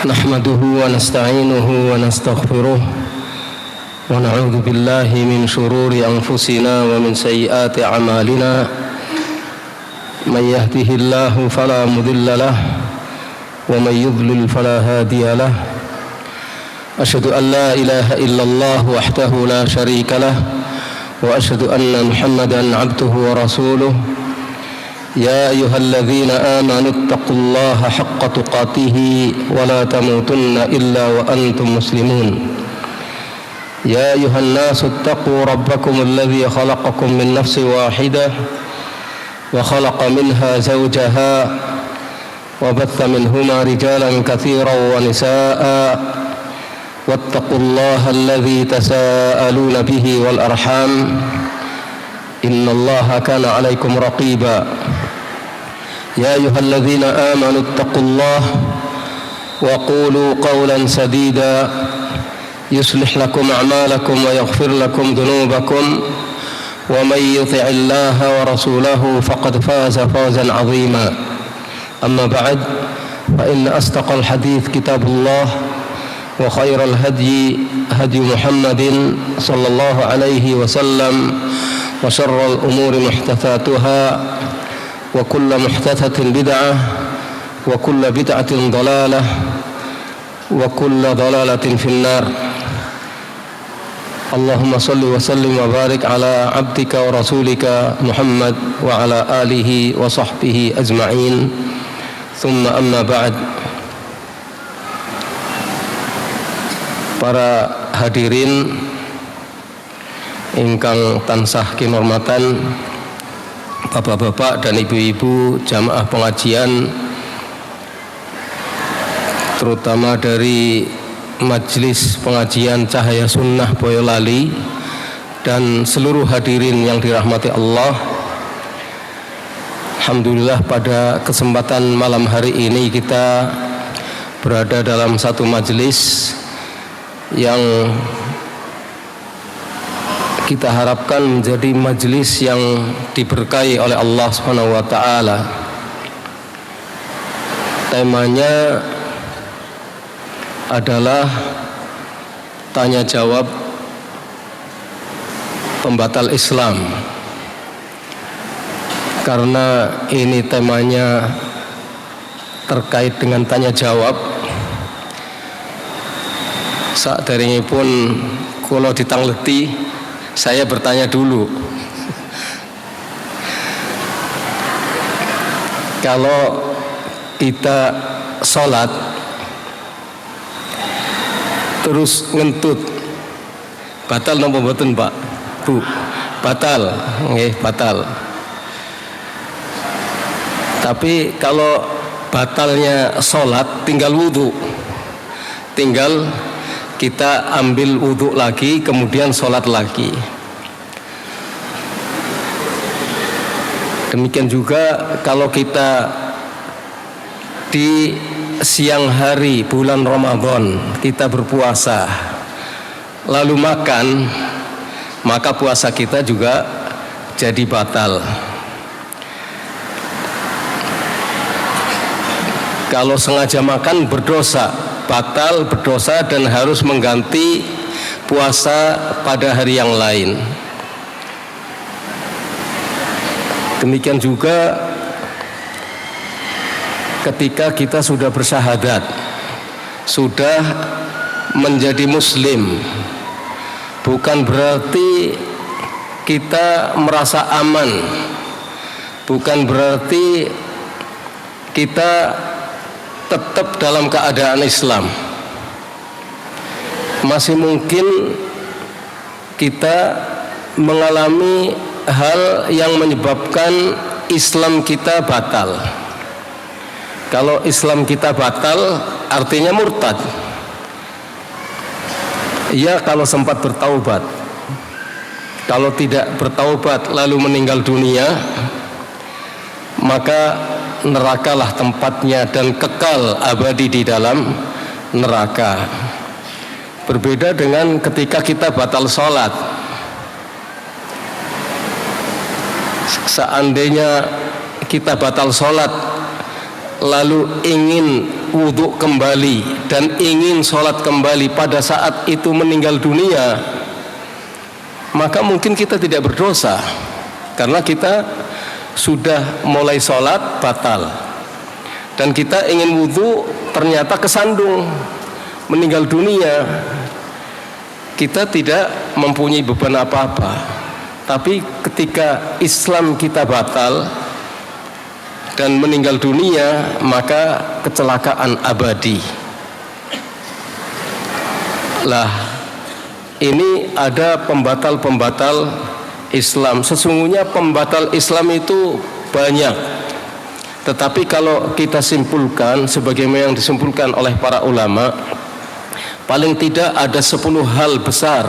نحمده ونستعينه ونستغفره ونعوذ بالله من شرور أنفسنا ومن سيئات أعمالنا من يهده الله فلا مضل له ومن يضلل فلا هادي له أشهد أن لا إله إلا الله وحده لا شريك له وأشهد أن محمدا عبده ورسوله يا أيها الذين آمنوا اتقوا الله حق تقاته ولا تموتن إلا وأنتم مسلمون يا أيها الناس اتقوا ربكم الذي خلقكم من نفس واحدة وخلق منها زوجها وبث منهما رجالا كثيرا ونساء واتقوا الله الذي تساءلون به والأرحام إن الله كان عليكم رقيبا يا أيها الذين آمنوا اتقوا الله وقولوا قولا سديدا يصلح لكم أعمالكم ويغفر لكم ذنوبكم ومن يطع الله ورسوله فقد فاز فوزا عظيما أما بعد فإن أصدق الحديث كتاب الله وخير الهدي هدي محمد صلى الله عليه وسلم وشر الأمور محدثاتها وكل محدثة بدعة وكل بدعة ضلالة وكل ضلالة في النار اللهم صل وسلم وبارك على عبدك ورسولك محمد وعلى آله وصحبه أجمعين ثم أما بعد. Para hadirin ingkang tansah kinurmatan, bapak-bapak dan ibu-ibu jamaah pengajian, terutama dari Majelis Pengajian Cahaya Sunnah Boyolali dan seluruh hadirin yang dirahmati Allah. Alhamdulillah pada kesempatan malam hari ini kita berada dalam satu majelis yang kita harapkan menjadi majelis yang diberkahi oleh Allah Subhanahu wa taala. Temanya adalah tanya jawab pembatal Islam. Karena ini temanya terkait dengan tanya jawab, saderengipun kula ditangleti, saya bertanya dulu. Kalau kita sholat terus ngentut, batal napa mboten Pak? Bu, batal. Nggih, batal. Tapi kalau batalnya sholat tinggal wudu, tinggal kita ambil wudhu lagi, kemudian sholat lagi. Demikian juga kalau kita di siang hari bulan Ramadan kita berpuasa lalu makan, maka puasa kita juga jadi batal. Kalau sengaja makan berdosa, batal, berdosa, dan harus mengganti puasa pada hari yang lain. Demikian juga ketika kita sudah bersyahadat, sudah menjadi muslim, bukan berarti kita merasa aman, bukan berarti kita tetap dalam keadaan Islam. Masih mungkin kita mengalami hal yang menyebabkan Islam kita batal. Kalau Islam kita batal artinya murtad. Ya, kalau sempat bertaubat. Kalau tidak bertaubat lalu meninggal dunia, maka nerakalah tempatnya dan kekal abadi di dalam neraka. Berbeda dengan ketika kita batal sholat. Seandainya kita batal sholat lalu ingin wudhu kembali dan ingin sholat kembali pada saat itu meninggal dunia, maka mungkin kita tidak berdosa karena kita sudah mulai sholat batal dan kita ingin wudhu ternyata kesandung meninggal dunia. Kita tidak mempunyai beban apa-apa, tapi ketika Islam kita batal dan meninggal dunia, maka kecelakaan abadi. Lah, ini ada pembatal-pembatal Islam. Sesungguhnya pembatal Islam itu banyak, tetapi kalau kita simpulkan sebagaimana yang disimpulkan oleh para ulama, paling tidak ada 10 hal besar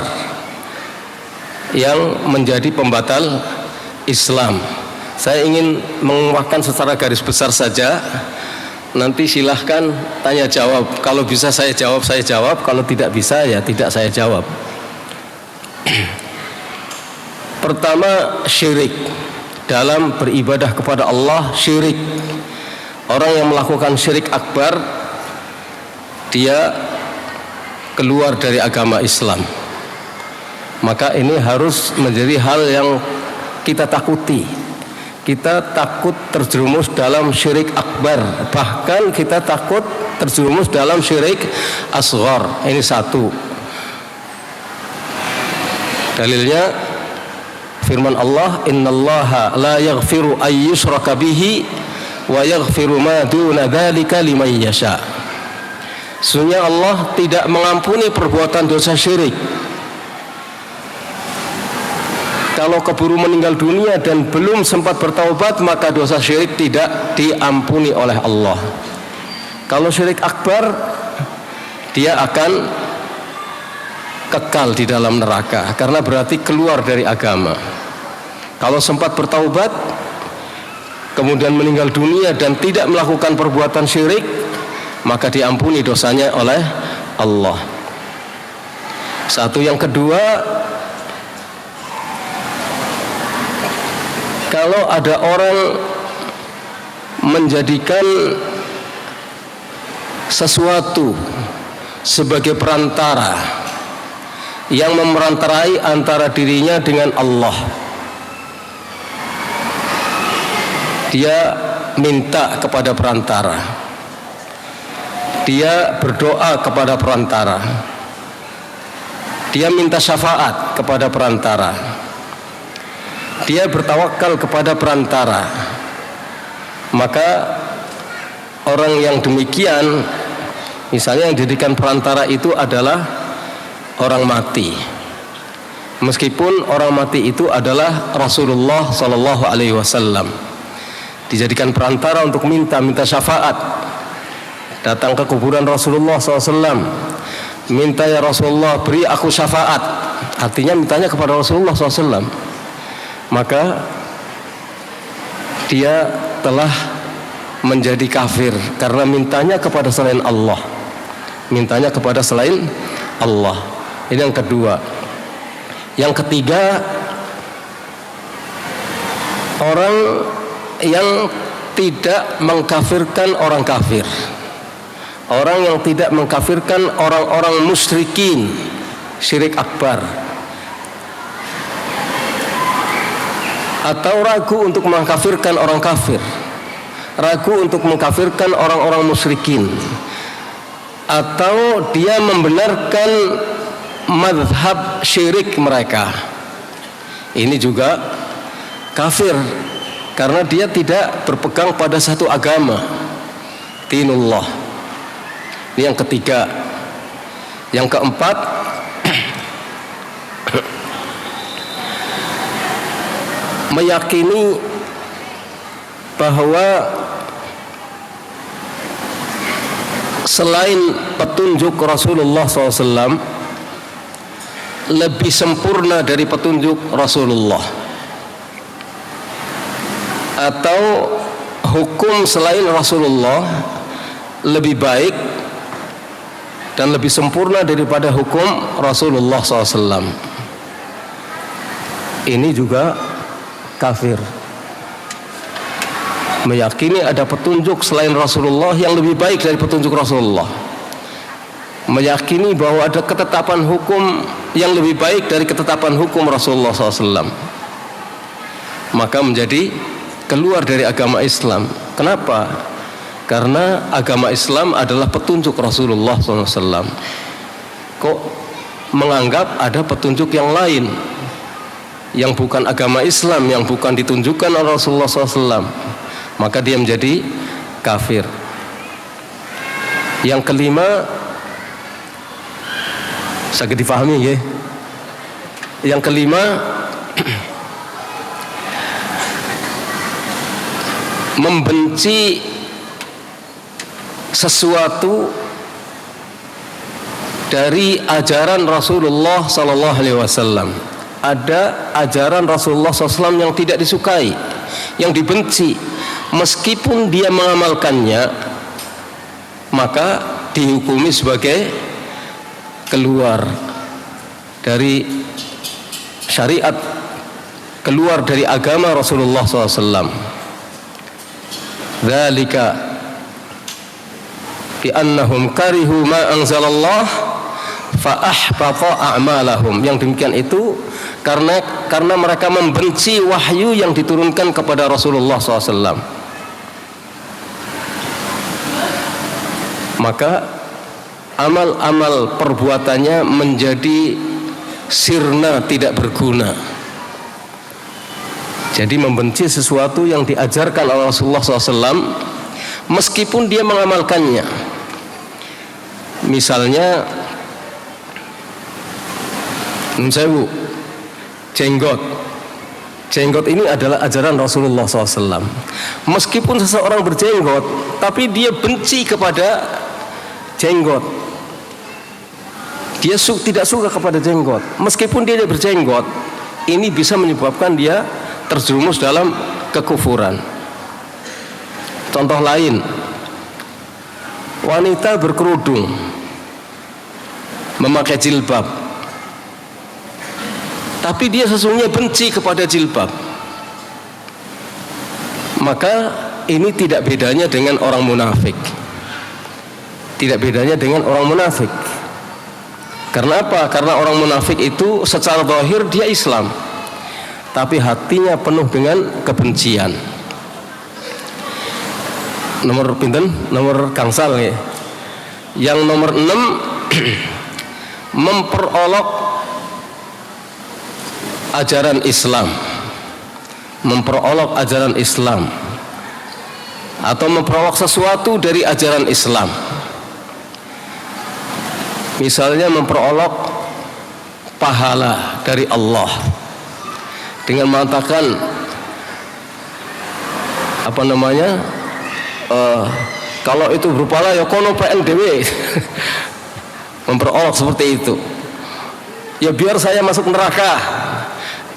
yang menjadi pembatal Islam. Saya ingin menguakkan secara garis besar saja. Nanti silahkan tanya jawab. Kalau bisa saya jawab, saya jawab. Kalau tidak bisa, ya tidak saya jawab. Pertama, syirik. Dalam beribadah kepada Allah, syirik. Orang yang melakukan syirik akbar, dia keluar dari agama Islam. Maka ini harus menjadi hal yang kita takuti. Kita takut terjerumus dalam syirik akbar, bahkan kita takut terjerumus dalam syirik asghar. Ini satu. Dalilnya firman Allah, innallaha la yaghfiru ay yushraka bihi wa yaghfiru ma duna dzalika liman yasha. Sesungguhnya Allah tidak mengampuni perbuatan dosa syirik. Kalau keburu meninggal dunia dan belum sempat bertaubat, maka dosa syirik tidak diampuni oleh Allah. Kalau syirik akbar, dia akan kekal di dalam neraka, karena berarti keluar dari agama. Kalau sempat bertaubat, kemudian meninggal dunia dan tidak melakukan perbuatan syirik, maka diampuni dosanya oleh Allah. Satu. Yang kedua, kalau ada orang menjadikan sesuatu sebagai perantara yang memerantarai antara dirinya dengan Allah, dia minta kepada perantara, dia berdoa kepada perantara, dia minta syafaat kepada perantara, dia bertawakal kepada perantara, maka orang yang demikian, misalnya yang dijadikan perantara itu adalah orang mati, meskipun orang mati itu adalah Rasulullah Sallallahu Alaihi Wasallam, dijadikan perantara untuk minta syafaat, datang ke kuburan Rasulullah SAW, minta, ya Rasulullah beri aku syafaat, artinya mintanya kepada Rasulullah SAW, maka dia telah menjadi kafir karena mintanya kepada selain Allah, mintanya kepada selain Allah. Ini yang kedua. Yang ketiga, orang yang tidak mengkafirkan orang kafir, orang yang tidak mengkafirkan orang-orang musyrikin syirik akbar, atau ragu untuk mengkafirkan orang kafir, ragu untuk mengkafirkan orang-orang musyrikin, atau dia membenarkan mazhab syirik mereka, ini juga kafir karena dia tidak berpegang pada satu agama, dinullah. Ini yang ketiga. Yang keempat, meyakini bahwa selain petunjuk Rasulullah SAW lebih sempurna dari petunjuk Rasulullah, atau hukum selain Rasulullah lebih baik dan lebih sempurna daripada hukum Rasulullah SAW. Ini juga kafir. meyakini ada petunjuk selain Rasulullah yang lebih baik dari petunjuk Rasulullah, meyakini bahwa ada ketetapan hukum yang lebih baik dari ketetapan hukum Rasulullah SAW, maka menjadi keluar dari agama Islam. Kenapa? Karena agama Islam adalah petunjuk Rasulullah SAW. Kok menganggap ada petunjuk yang lain yang bukan agama Islam, yang bukan ditunjukkan oleh Rasulullah SAW, maka dia menjadi kafir. Yang kelima, saged difahami ya. Yang kelima, membenci sesuatu dari ajaran Rasulullah sallallahu alaihi wasallam. Ada ajaran Rasulullah SAW yang tidak disukai, yang dibenci, meskipun dia mengamalkannya, maka dihukumi sebagai keluar dari syariat, keluar dari agama Rasulullah SAW. Dzalika bi annahum karihu ma anzalallah fa ahbata a'malahum. Yang demikian itu karena mereka membenci wahyu yang diturunkan kepada Rasulullah SAW, maka amal-amal perbuatannya menjadi sirna, tidak berguna. Jadi membenci sesuatu yang diajarkan oleh Rasulullah SAW meskipun dia mengamalkannya. Misalnya jenggot ini adalah ajaran Rasulullah SAW. Meskipun seseorang berjenggot, tapi dia benci kepada jenggot, dia tidak suka kepada jenggot, meskipun dia berjenggot, ini bisa menyebabkan dia terjerumus dalam kekufuran. Contoh lain, wanita berkerudung, memakai jilbab, tapi dia sesungguhnya benci kepada jilbab, maka ini tidak bedanya dengan orang munafik. Tidak bedanya dengan orang munafik. Karena apa? Karena orang munafik itu secara zahir dia Islam, tapi hatinya penuh dengan kebencian. Nomor pinten? Nomor gangsal ya. Yang nomor 6, memperolok ajaran Islam, memperolok ajaran Islam, atau memperolok sesuatu dari ajaran Islam. Misalnya memperolok pahala dari Allah dengan mengatakan kalau itu berpahala ya kono PNDW. Memperolok seperti itu, ya biar saya masuk neraka.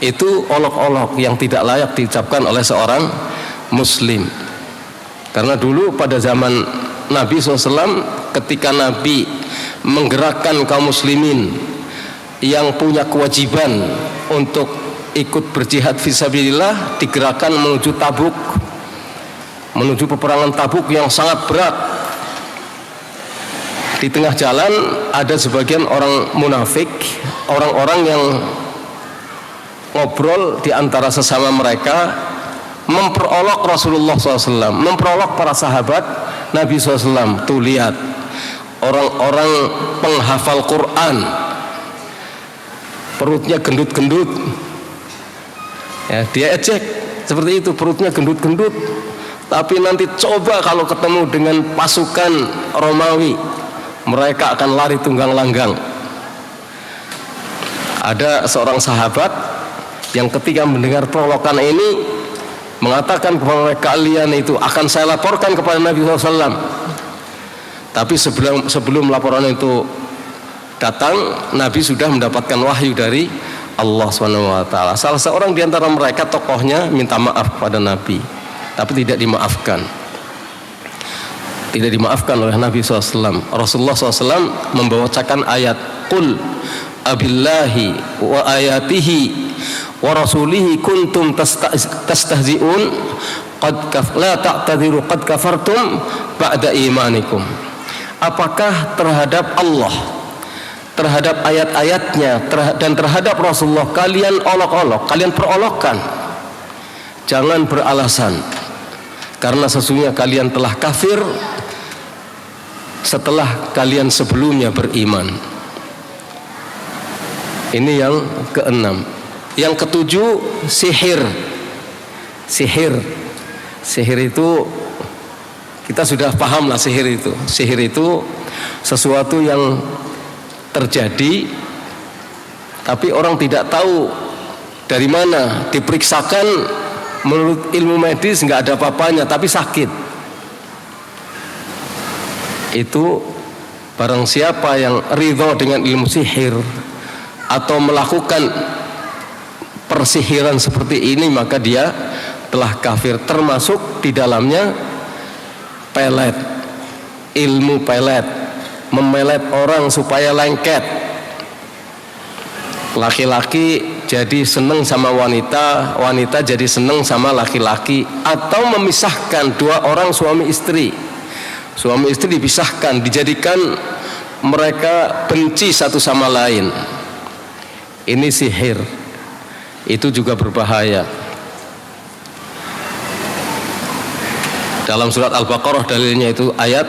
Itu olok-olok yang tidak layak diucapkan oleh seorang muslim. Karena dulu pada zaman Nabi SAW, ketika Nabi menggerakkan kaum muslimin yang punya kewajiban untuk ikut berjihad fisabilillah, digerakkan menuju Tabuk, menuju peperangan Tabuk yang sangat berat. Di tengah jalan ada sebagian orang munafik, orang-orang yang ngobrol di antara sesama mereka, memperolok Rasulullah SAW, memperolok para sahabat Nabi SAW. Tuh lihat, orang-orang penghafal Quran, perutnya gendut-gendut, ya, dia ejek seperti itu, perutnya gendut-gendut. Tapi nanti coba kalau ketemu dengan pasukan Romawi, mereka akan lari tunggang langgang. Ada seorang sahabat yang ketika mendengar perolokan ini mengatakan kepada mereka, kalian itu akan saya laporkan kepada Nabi SAW. Tapi sebelum laporan itu datang, Nabi sudah mendapatkan wahyu dari Allah SWT. Salah seorang di antara mereka, tokohnya, minta maaf kepada Nabi, tapi tidak dimaafkan. Tidak dimaafkan oleh Nabi SAW. Rasulullah SAW membawakan ayat, Qul abillahi wa ayatihi wa rasulihi kuntum tastahzi'un la ta'tadiru qad kafartum ba'da imanikum. Apakah terhadap Allah, terhadap ayat-ayatnya dan terhadap Rasulullah kalian olok-olok, kalian perolokkan? Jangan beralasan, karena sesungguhnya kalian telah kafir setelah kalian sebelumnya beriman. Ini yang keenam. Yang ketujuh, sihir. Sihir itu kita sudah paham lah. Sihir itu sesuatu yang terjadi tapi orang tidak tahu dari mana. Diperiksakan, menurut ilmu medis nggak ada apa-apanya tapi sakit. Itu barang siapa yang ridho dengan ilmu sihir atau melakukan persihiran seperti ini, maka dia telah kafir. Termasuk di dalamnya pelet, ilmu pelet, memelet orang supaya lengket. Laki-laki jadi seneng sama wanita, wanita jadi seneng sama laki-laki, atau memisahkan dua orang suami istri dipisahkan, dijadikan mereka benci satu sama lain. Ini sihir, itu juga berbahaya. Dalam surat Al-Baqarah dalilnya itu ayat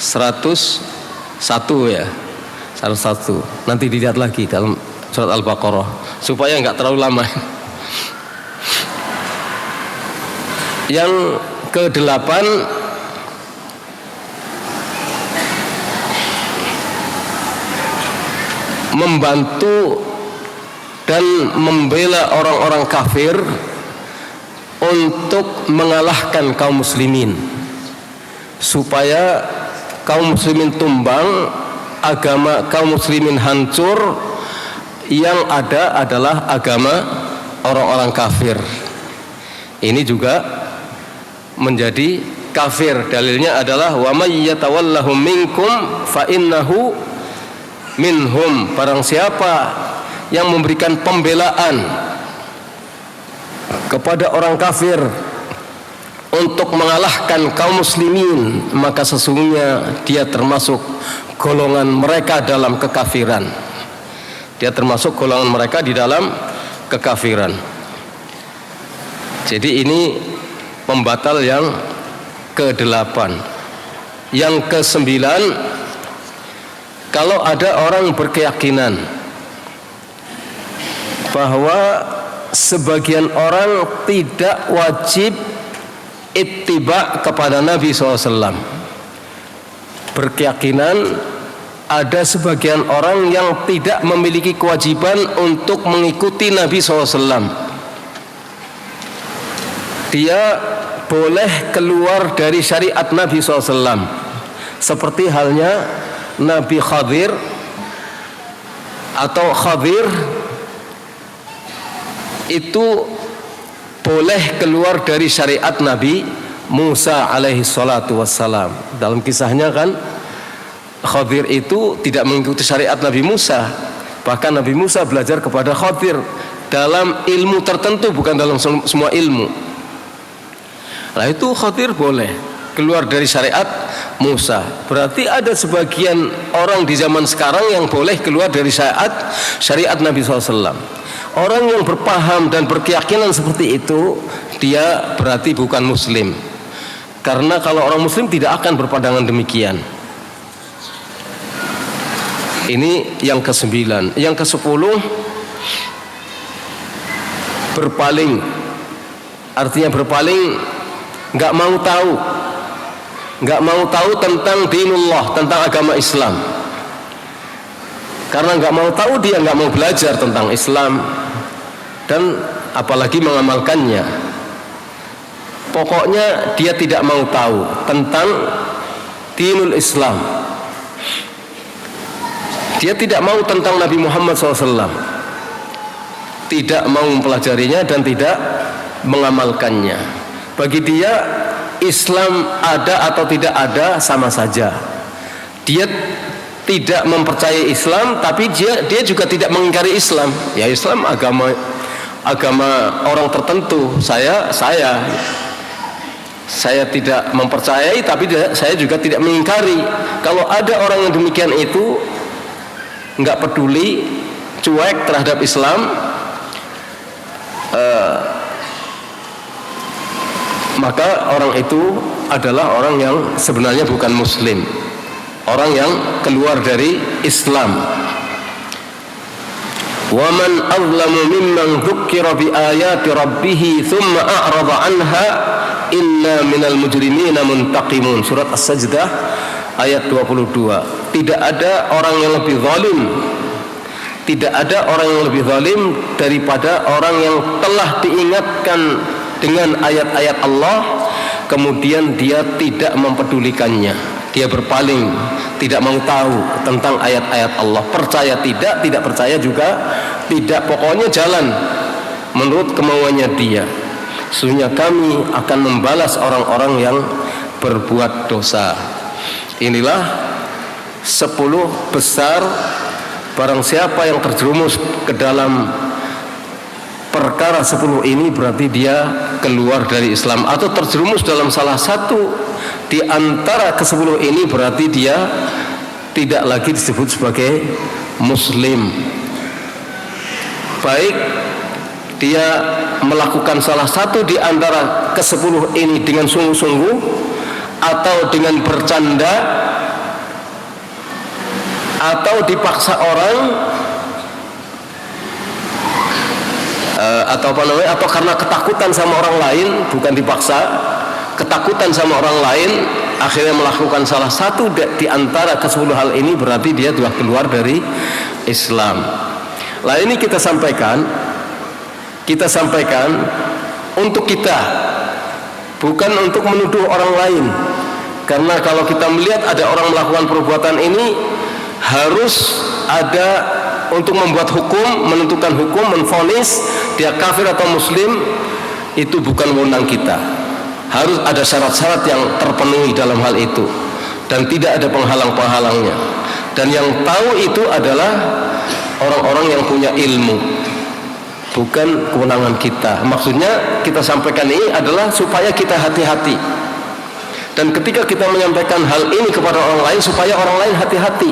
101 ya, 101. Nanti dilihat lagi dalam surat Al-Baqarah supaya nggak terlalu lama. Yang ke-8, membantu dan membela orang-orang kafir untuk mengalahkan kaum muslimin, supaya kaum muslimin tumbang, agama kaum muslimin hancur, yang ada adalah agama orang-orang kafir. Ini juga menjadi kafir. Dalilnya adalah wa may yatawallahum minkum fa innahu minhum. Barang siapa yang memberikan pembelaan kepada orang kafir untuk mengalahkan kaum muslimin, maka sesungguhnya dia termasuk golongan mereka dalam kekafiran. Dia termasuk golongan mereka di dalam kekafiran. Jadi ini pembatal yang ke-8. Yang ke-9, kalau ada orang berkeyakinan bahwa sebagian orang tidak wajib ittiba kepada Nabi SAW, berkeyakinan ada sebagian orang yang tidak memiliki kewajiban untuk mengikuti Nabi SAW, dia boleh keluar dari syariat Nabi SAW, seperti halnya Nabi Khadir atau Khadir itu boleh keluar dari syariat Nabi Musa alaihi salatu wassalam. Dalam kisahnya kan, Khadir itu tidak mengikuti syariat Nabi Musa, bahkan Nabi Musa belajar kepada Khadir dalam ilmu tertentu, bukan dalam semua ilmu. Nah itu Khadir boleh keluar dari syariat Musa. Berarti ada sebagian orang di zaman sekarang yang boleh keluar dari syariat Nabi SAW. Orang yang berpaham dan berkeyakinan seperti itu, dia berarti bukan muslim. Karena kalau orang muslim tidak akan berpandangan demikian. Ini yang ke-9. Yang ke-10, berpaling. Artinya berpaling, nggak mau tahu tentang dinullah, tentang agama Islam. Karena nggak mau tahu, dia nggak mau belajar tentang Islam dan apalagi mengamalkannya. Pokoknya dia tidak mau tahu tentang dinul Islam. Dia tidak mau tentang Nabi Muhammad SAW, tidak mau mempelajarinya dan tidak mengamalkannya. Bagi dia Islam ada atau tidak ada sama saja. Dia tidak mempercayai Islam, tapi dia juga tidak mengingkari Islam. Ya, Islam agama orang tertentu, saya Saya tidak mempercayai, tapi saya juga tidak mengingkari. Kalau ada orang yang demikian itu, nggak peduli, cuek terhadap Islam, maka orang itu adalah orang yang sebenarnya bukan Muslim, orang yang keluar dari Islam. Wa man azlamu mimman dzukkira bi ayati rabbih thumma a'rada anha inna minal mujrimina muntaqimun. Surat As-Sajdah ayat 22. Tidak ada orang yang lebih zalim, tidak ada orang yang lebih zalim daripada orang yang telah diingatkan dengan ayat-ayat Allah, kemudian dia tidak mempedulikannya, dia berpaling, tidak mau tahu tentang ayat-ayat Allah, percaya tidak percaya juga tidak, pokoknya jalan menurut kemauannya dia. Sesungguhnya kami akan membalas orang-orang yang berbuat dosa. Inilah 10 besar. Barang siapa yang terjerumus ke dalam perkara 10 ini, berarti dia keluar dari Islam, atau terjerumus dalam salah satu di antara ke-10 ini, berarti dia tidak lagi disebut sebagai Muslim. Baik dia melakukan salah satu di antara ke-10 ini dengan sungguh-sungguh atau dengan bercanda atau dipaksa orang, atau karena ketakutan sama orang lain, bukan dipaksa, ketakutan sama orang lain, akhirnya melakukan salah satu di antara ke-10 hal ini, berarti dia telah keluar dari Islam. Lah ini kita sampaikan untuk kita, bukan untuk menuduh orang lain. Karena kalau kita melihat ada orang melakukan perbuatan ini, harus ada untuk membuat hukum, menentukan hukum, menvonis dia kafir atau muslim, itu bukan wewenang kita. Harus ada syarat-syarat yang terpenuhi dalam hal itu, dan tidak ada penghalang-penghalangnya. Dan yang tahu itu adalah orang-orang yang punya ilmu, bukan kewenangan kita. Maksudnya kita sampaikan ini adalah supaya kita hati-hati, dan ketika kita menyampaikan hal ini kepada orang lain, supaya orang lain hati-hati,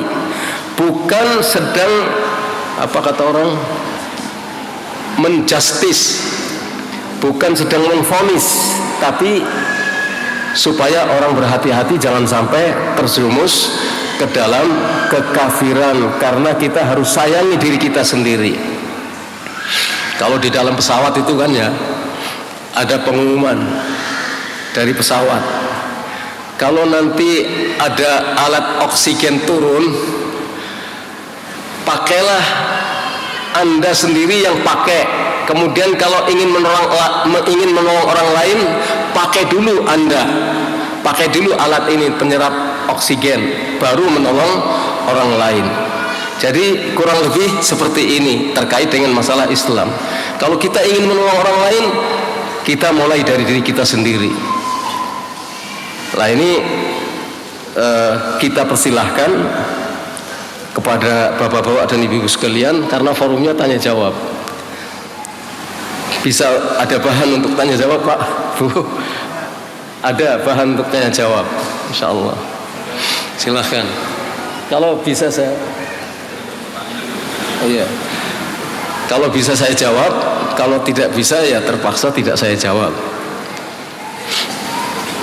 bukan sedang apa kata orang menjustis, bukan sedang memvonis, tapi supaya orang berhati-hati jangan sampai terjerumus ke dalam kekafiran. Karena kita harus sayangi diri kita sendiri. Kalau di dalam pesawat itu kan ya, ada pengumuman dari pesawat, kalau nanti ada alat oksigen turun, pakailah Anda sendiri yang pakai. Kemudian kalau ingin menolong orang lain, pakai dulu Anda, pakai dulu alat ini penyerap oksigen, baru menolong orang lain. Jadi kurang lebih seperti ini terkait dengan masalah Islam. Kalau kita ingin menolong orang lain, kita mulai dari diri kita sendiri. Nah ini kita persilahkan kepada bapak-bapak dan ibu-ibu sekalian, karena forumnya tanya jawab. Bisa ada bahan untuk tanya jawab, Pak, Bu? Ada bahan untuk tanya jawab, insya Allah. Silahkan. Kalau bisa saya, iya. Kalau bisa saya jawab, kalau tidak bisa ya terpaksa tidak saya jawab.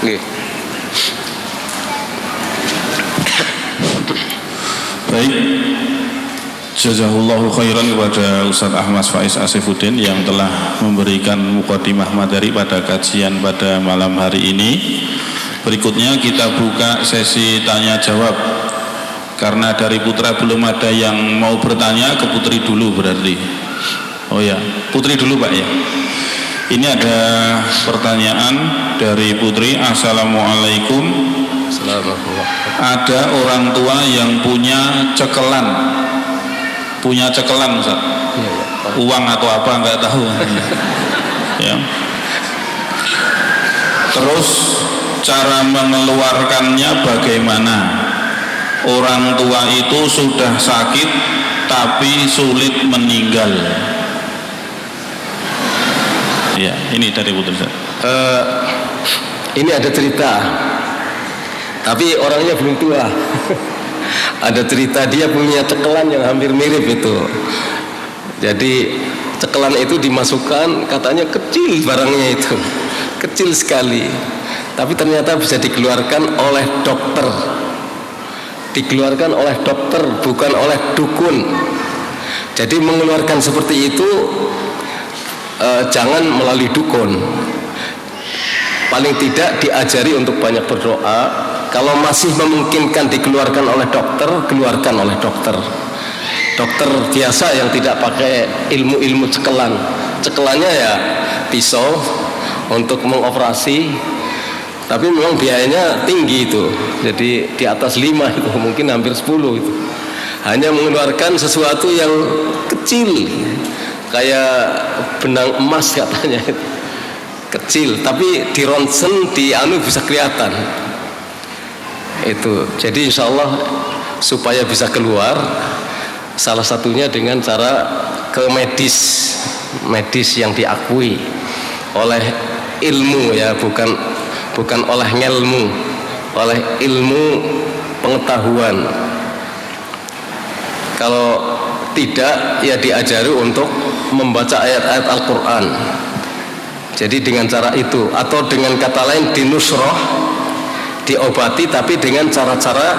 Oke. Baik, jazakallahu khairan kepada Ustaz Ahmad Faiz Asifuddin yang telah memberikan mukadimah materi pada kajian pada malam hari ini. Berikutnya kita buka sesi tanya jawab. Karena dari putra belum ada yang mau bertanya, ke putri dulu berarti. Oh ya, putri dulu Pak ya. Ini ada pertanyaan dari putri. Assalamualaikum. Ada orang tua yang punya cekelan Ustaz. Uang atau apa nggak tahu. Ya. Terus cara mengeluarkannya bagaimana? Orang tua itu sudah sakit tapi sulit meninggal. Ya, ini dari putri Ustaz. Ini ada cerita, tapi orangnya belum tua. Ada cerita dia punya cekelan yang hampir mirip itu. Jadi cekelan itu dimasukkan, katanya kecil barangnya itu, kecil sekali. Tapi ternyata bisa dikeluarkan oleh dokter. Dikeluarkan oleh dokter, bukan oleh dukun. Jadi mengeluarkan seperti itu jangan melalui dukun. Paling tidak diajari untuk banyak berdoa. Kalau masih memungkinkan dikeluarkan oleh dokter, keluarkan oleh dokter. Dokter biasa yang tidak pakai ilmu-ilmu cekelan. Cekelannya ya pisau untuk mengoperasi, tapi memang biayanya tinggi itu. Jadi di atas 5 itu, mungkin hampir 10 itu. Hanya mengeluarkan sesuatu yang kecil, kayak benang emas katanya. Kecil, tapi di ronsen, di bisa kelihatan. Itu. Jadi insya Allah supaya bisa keluar, salah satunya dengan cara ke medis yang diakui oleh ilmu ya, bukan oleh ngelmu, oleh ilmu pengetahuan. Kalau tidak ya diajari untuk membaca ayat-ayat Al-Quran. Jadi dengan cara itu, atau dengan kata lain dinusroh, diobati, tapi dengan cara-cara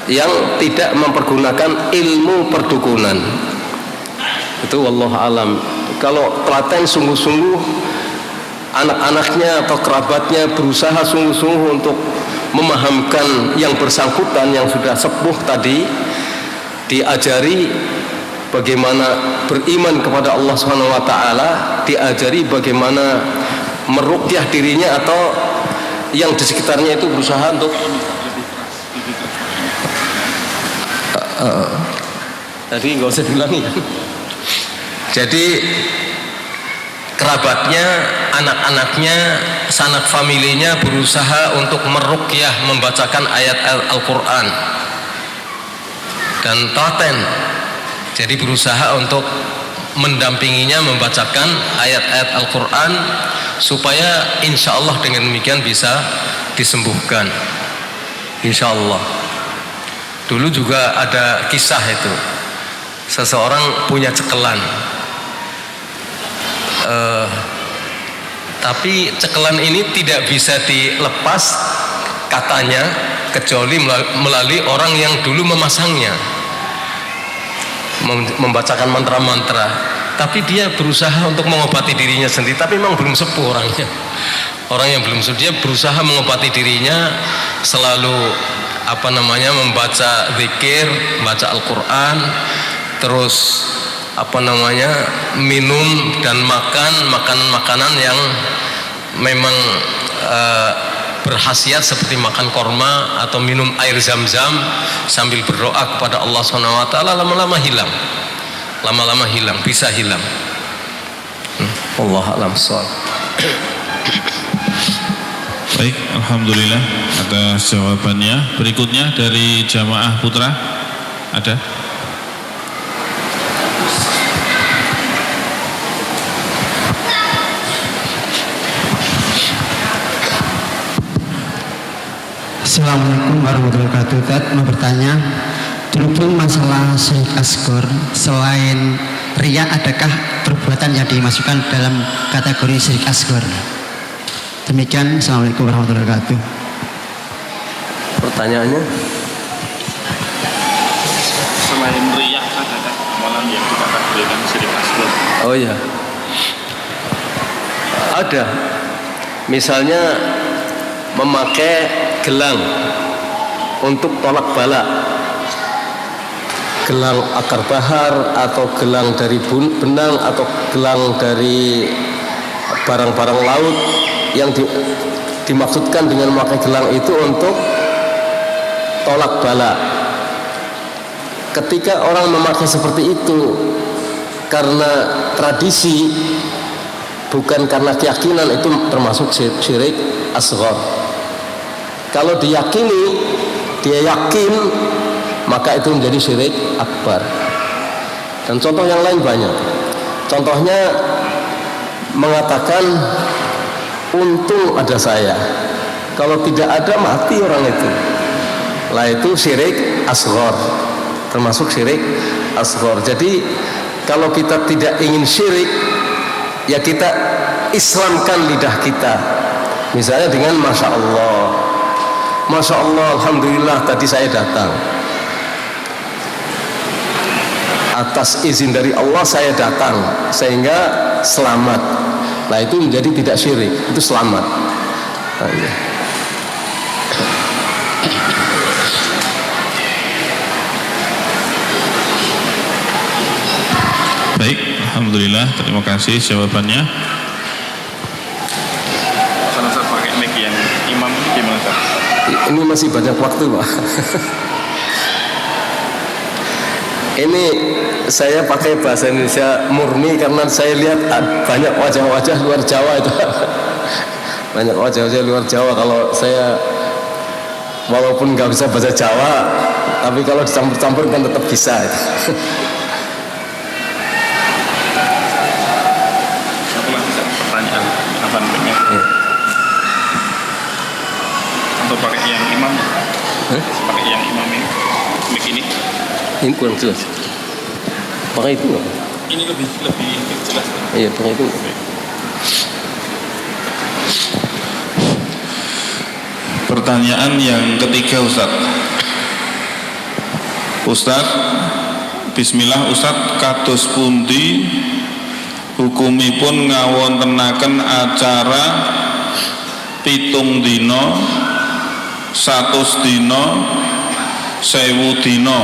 yang tidak mempergunakan ilmu perdukunan. Itu wallahu alam. Kalau telaten sungguh-sungguh, anak-anaknya atau kerabatnya berusaha sungguh-sungguh untuk memahamkan yang bersangkutan yang sudah sepuh tadi, diajari bagaimana beriman kepada Allah Subhanahu wa taala, diajari bagaimana meruqyah dirinya atau yang di sekitarnya itu berusaha untuk tadi nggak usah diulangi. Jadi kerabatnya, anak-anaknya, sanak familinya berusaha untuk meruqyah, membacakan ayat Al-Quran dan telaten. Jadi berusaha untuk mendampinginya membacakan ayat-ayat Al-Quran supaya insya Allah dengan demikian bisa disembuhkan. Insya Allah. Dulu juga ada kisah itu, seseorang punya cekelan, tapi cekelan ini tidak bisa dilepas katanya kecuali melalui orang yang dulu memasangnya, membacakan mantra-mantra. Tapi dia berusaha untuk mengobati dirinya sendiri, tapi memang belum sepuh orangnya. Orang yang belum sepuh, dia berusaha mengobati dirinya, selalu membaca zikir, baca Al-Quran, terus minum dan makan makanan yang memang berkhasiat seperti makan korma atau minum air zam-zam sambil berdoa kepada Allah SWT. Lama-lama hilang, bisa hilang. Allah a'lam shawab. Baik, alhamdulillah atas jawabannya. Berikutnya dari Jamaah Putra ada. Assalamualaikum warahmatullahi wabarakatuh. Ustaz mau bertanya, berhubung masalah syirik asghar, selain riya, adakah perbuatan yang dimasukkan dalam kategori syirik asghar? Demikian, assalamualaikum warahmatullahi wabarakatuh. Pertanyaannya, Selain riya, adakah amalan yang dikategorikan syirik asghar? oh ya, ada. Misalnya memakai gelang untuk tolak bala, gelang akar bahar atau gelang dari benang atau gelang dari barang-barang laut, yang dimaksudkan dengan memakai gelang itu untuk tolak bala. Ketika orang memakai seperti itu karena tradisi, bukan karena keyakinan, itu termasuk syirik asghar. Kalau diyakini, dia yakin, maka itu menjadi syirik akbar. Dan contoh yang lain banyak. Contohnya mengatakan untung ada saya, kalau tidak ada mati orang itu. Lah itu syirik asghar, termasuk syirik asghar. Jadi kalau kita tidak ingin syirik, ya kita islamkan lidah kita, misalnya dengan Masya Allah, Masya Allah, Alhamdulillah tadi saya datang, atas izin dari Allah saya datang sehingga selamat. Nah itu menjadi tidak syirik, itu selamat. Nah, iya. Baik, alhamdulillah, terima kasih jawabannya. Saya pakai mic yang imam ini gimana, Pak? Ini masih banyak waktu, Pak. Ini saya pakai bahasa Indonesia murni karena saya lihat banyak wajah-wajah luar Jawa itu. Banyak wajah-wajah luar Jawa. Kalau saya walaupun nggak bisa bahasa Jawa, tapi kalau dicampur-campur kan tetap bisa. Pertanyaan apa namanya? Atau pakai yang imam? Pakai yang imam ini? Mic ini? Ini kurang jelas. Pakai itu nggak? Ini lebih jelas. Iya, pakai itu. Pertanyaan yang ketiga, Ustaz, bismillah Ustaz, kados pundi hukumipun ngawontenaken acara 7 dina, 100 dina, 1000 dina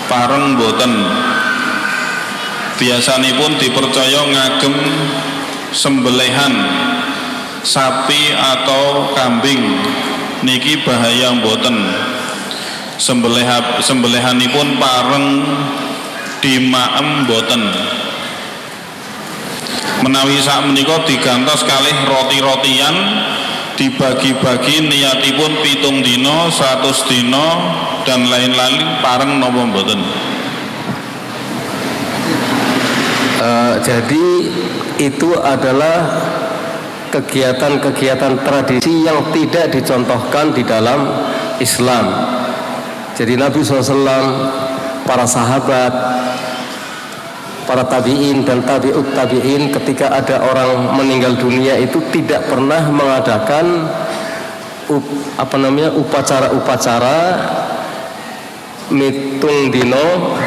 pareng boten? Biasanipun dipercaya ngagem sembelihan sapi atau kambing, niki bahaya boten? Sembelihanipun pareng dimaem boten? Menawi sak menika digantos kalih roti-rotian, dibagi-bagi niatipun 7 dina, 100 dina dan lain-lain, pareng napa mboten? Jadi itu adalah kegiatan-kegiatan tradisi yang tidak dicontohkan di dalam Islam. Jadi Nabi SAW, para sahabat, para tabi'in dan tabi'ut tabi'in, ketika ada orang meninggal dunia itu tidak pernah mengadakan upacara-upacara mitung dino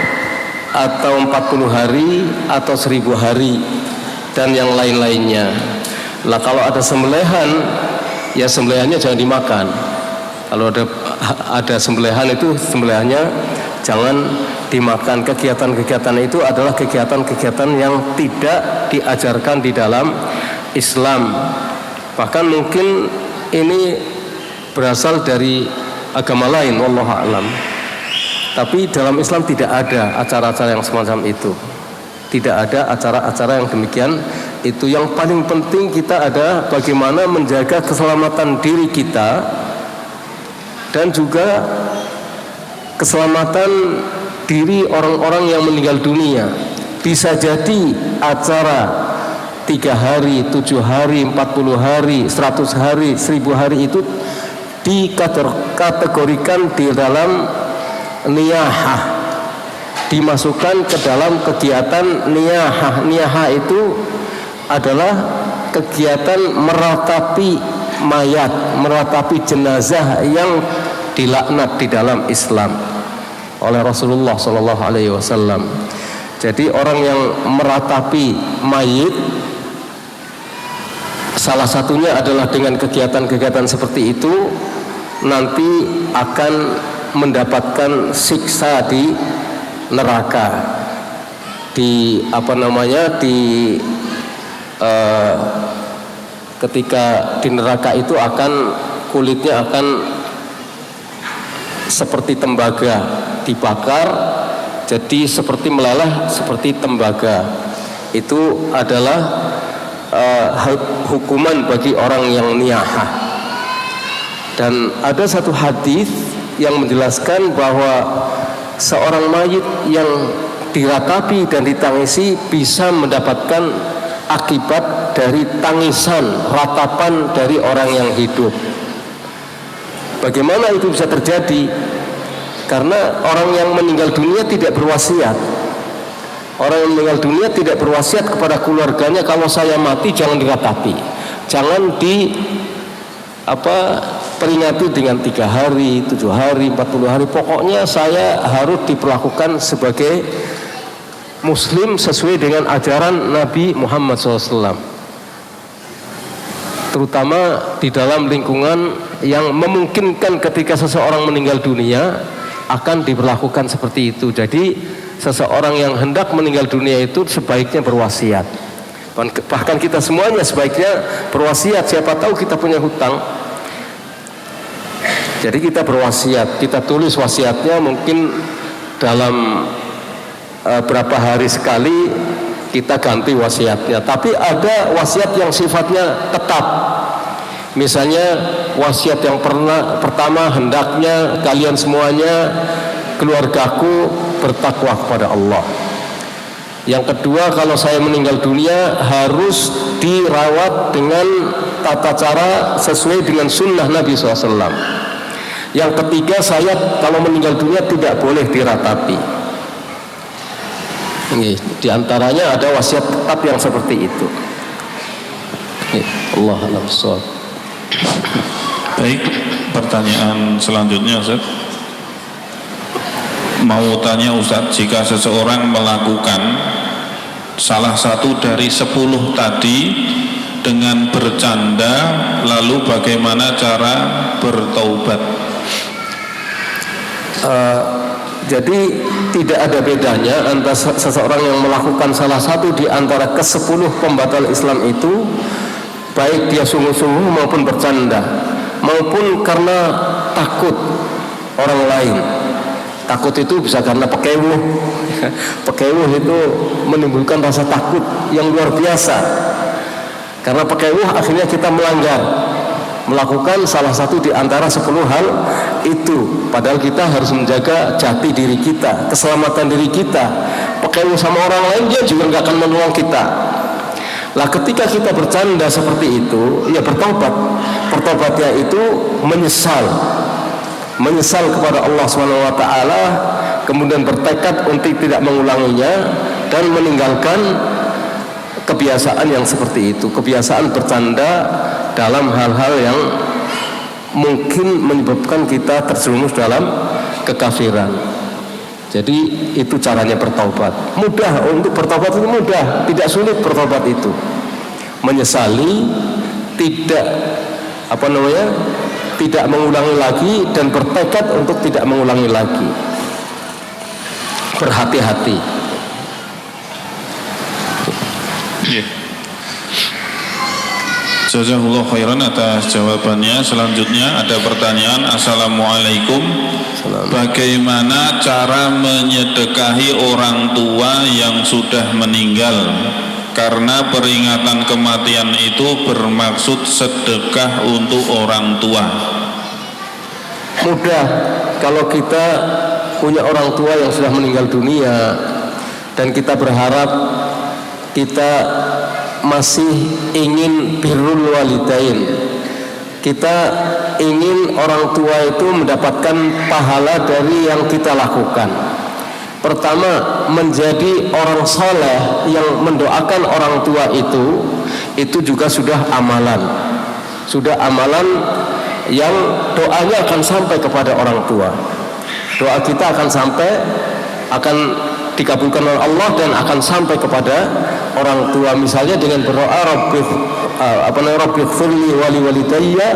atau 40 hari atau 1000 hari dan yang lain-lainnya. Lah kalau ada sembelihan, ya sembelihannya jangan dimakan. Kalau ada sembelihan itu sembelihannya jangan dimakan. Kegiatan-kegiatan itu adalah kegiatan-kegiatan yang tidak diajarkan di dalam Islam. Bahkan mungkin ini berasal dari agama lain, wallahu a'lam. Tapi dalam Islam tidak ada acara-acara yang semacam itu. Tidak ada acara-acara yang demikian. Itu yang paling penting kita ada bagaimana menjaga keselamatan diri kita dan juga keselamatan diri orang-orang yang meninggal dunia. Bisa jadi acara 3 hari, 7 hari, 40 hari, 100 hari, 1000 hari itu dikategorikan di dalam niyahah, dimasukkan ke dalam kegiatan niyahah. Niyahah itu adalah kegiatan meratapi mayat, meratapi jenazah yang dilaknat di dalam Islam oleh Rasulullah SAW. Jadi orang yang meratapi mayit, salah satunya adalah dengan kegiatan-kegiatan seperti itu nanti akan mendapatkan siksa di neraka, ketika di neraka itu kulitnya akan seperti tembaga dibakar, jadi seperti meleleh seperti tembaga. Itu adalah hukuman bagi orang yang niyahah. Dan ada satu hadis yang menjelaskan bahwa seorang mayit yang diratapi dan ditangisi bisa mendapatkan akibat dari tangisan, ratapan dari orang yang hidup. Bagaimana itu bisa terjadi? Karena orang yang meninggal dunia tidak berwasiat. Orang yang meninggal dunia tidak berwasiat kepada keluarganya, kalau saya mati jangan diratapi, jangan peringati dengan 3 hari, 7 hari, 40 hari. Pokoknya saya harus diperlakukan sebagai muslim sesuai dengan ajaran Nabi Muhammad SAW, terutama di dalam lingkungan yang memungkinkan ketika seseorang meninggal dunia akan diperlakukan seperti itu. Jadi seseorang yang hendak meninggal dunia itu sebaiknya berwasiat. Bahkan kita semuanya sebaiknya berwasiat. Siapa tahu kita punya hutang, jadi kita berwasiat, kita tulis wasiatnya, mungkin dalam berapa hari sekali kita ganti wasiatnya. Tapi ada wasiat yang sifatnya tetap. Misalnya wasiat yang pertama, hendaknya kalian semuanya, keluargaku, bertakwa kepada Allah. Yang kedua, kalau saya meninggal dunia harus dirawat dengan tata cara sesuai dengan sunnah Nabi SAW. Yang ketiga, saya kalau meninggal dunia tidak boleh diratapi. Ini diantaranya ada wasiat tetap yang seperti itu. Allah a'lam bishawab. Baik, pertanyaan selanjutnya Ustaz. Mau tanya Ustaz, jika seseorang melakukan salah satu dari 10 tadi dengan bercanda, lalu bagaimana cara bertaubat? Jadi tidak ada bedanya antara seseorang yang melakukan salah satu di antara ke-10 pembatal Islam itu, baik dia sungguh-sungguh maupun bercanda, maupun karena takut orang lain. Takut itu bisa karena pekewuh. Pekewuh itu menimbulkan rasa takut yang luar biasa. Karena pekewuh akhirnya kita melakukan salah satu di antara 10 hal itu. Padahal kita harus menjaga jati diri kita, keselamatan diri kita. Pekewuh sama orang lain, dia juga nggak akan menolong kita. Lah ketika kita bercanda seperti itu, ya bertobat. Bertobatnya itu menyesal kepada Allah SWT, kemudian bertekad untuk tidak mengulanginya dan meninggalkan kebiasaan yang seperti itu, kebiasaan bercanda dalam hal-hal yang mungkin menyebabkan kita terjerumus dalam kekafiran. Jadi itu caranya bertobat. Mudah untuk bertobat, itu mudah, tidak sulit bertobat itu. Menyesali, tidak mengulangi lagi, dan bertekad untuk tidak mengulangi lagi. Berhati-hati. Jazakallahu khairan atas jawabannya. Selanjutnya ada pertanyaan. Assalamualaikum. Bagaimana cara menyedekahi orang tua yang sudah meninggal? Karena peringatan kematian itu bermaksud sedekah untuk orang tua. Mudah kalau kita punya orang tua yang sudah meninggal dunia dan kita berharap kita masih ingin birrul walidain, kita ingin orang tua itu mendapatkan pahala dari yang kita lakukan. Pertama, menjadi orang soleh yang mendoakan orang tua itu juga sudah amalan yang doanya akan sampai kepada orang tua. Doa kita akan dikabulkan oleh Allah dan akan sampai kepada orang tua. Misalnya dengan berdoa Rabbighfirli wa liwalidayya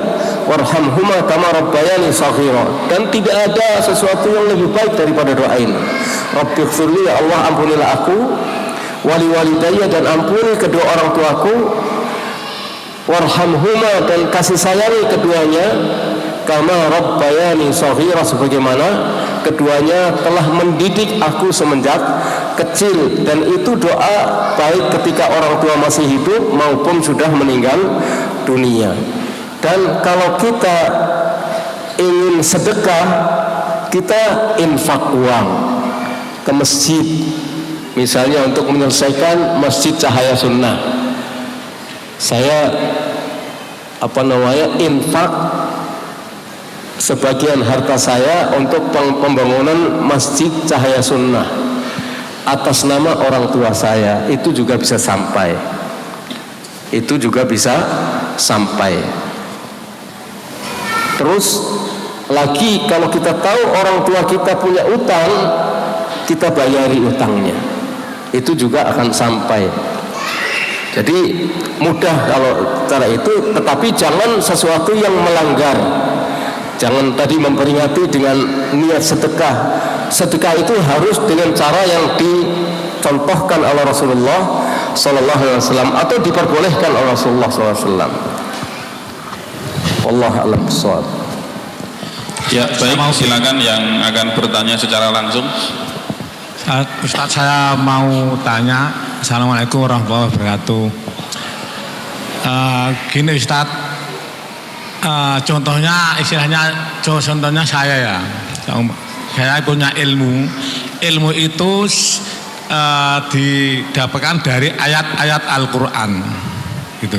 warhamhuma kama rabbayani shaghira. Dan tidak ada sesuatu yang lebih baik daripada doa ini. Rabbighfirli, ya Allah ampunilah aku, wa liwalidayya, dan ampuni kedua orang tuaku, warhamhuma, dan kasih sayangi keduanya, kama rabbayani shaghira, sebagaimana keduanya telah mendidik aku semenjak kecil. Dan itu doa baik ketika orang tua masih hidup maupun sudah meninggal dunia. Dan kalau kita ingin sedekah, kita infak uang ke masjid, misalnya untuk menyelesaikan masjid Cahaya Sunnah. saya infak sebagian harta saya untuk pembangunan Masjid Cahaya Sunnah atas nama orang tua saya, itu juga bisa sampai. Terus lagi, kalau kita tahu orang tua kita punya utang, kita bayari utangnya, itu juga akan sampai. Jadi mudah kalau cara itu, tetapi jangan sesuatu yang melanggar. Jangan tadi memperingati dengan niat sedekah. Sedekah itu harus dengan cara yang dicontohkan oleh Rasulullah Sallallahu Alaihi Wasallam atau diperbolehkan oleh Rasulullah Sallallahu Alaihi Wasallam. Wallahu a'lam bishawab. Ya, baik, silakan yang akan bertanya secara langsung. Ustaz, saya mau tanya. Assalamualaikum warahmatullahi wabarakatuh. Gini Ustaz, contohnya saya ya, saya punya ilmu itu didapatkan dari ayat-ayat Al-Quran gitu.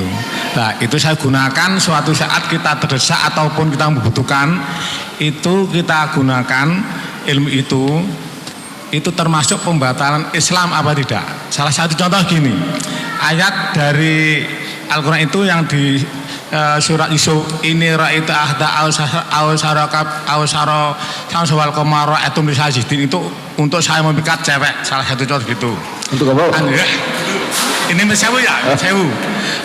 Nah, itu saya gunakan suatu saat kita terdesak ataupun kita membutuhkan, itu kita gunakan ilmu itu termasuk pembatalan Islam apa tidak? Salah satu contoh gini, ayat dari Al-Quran itu yang di surat Yusuf, ini ra'ita ahda awsaro samsawal komaro etum disajidin, itu untuk saya memikat cewek, salah satu contoh gitu. Untuk apa? Ini sewu ya, sewu.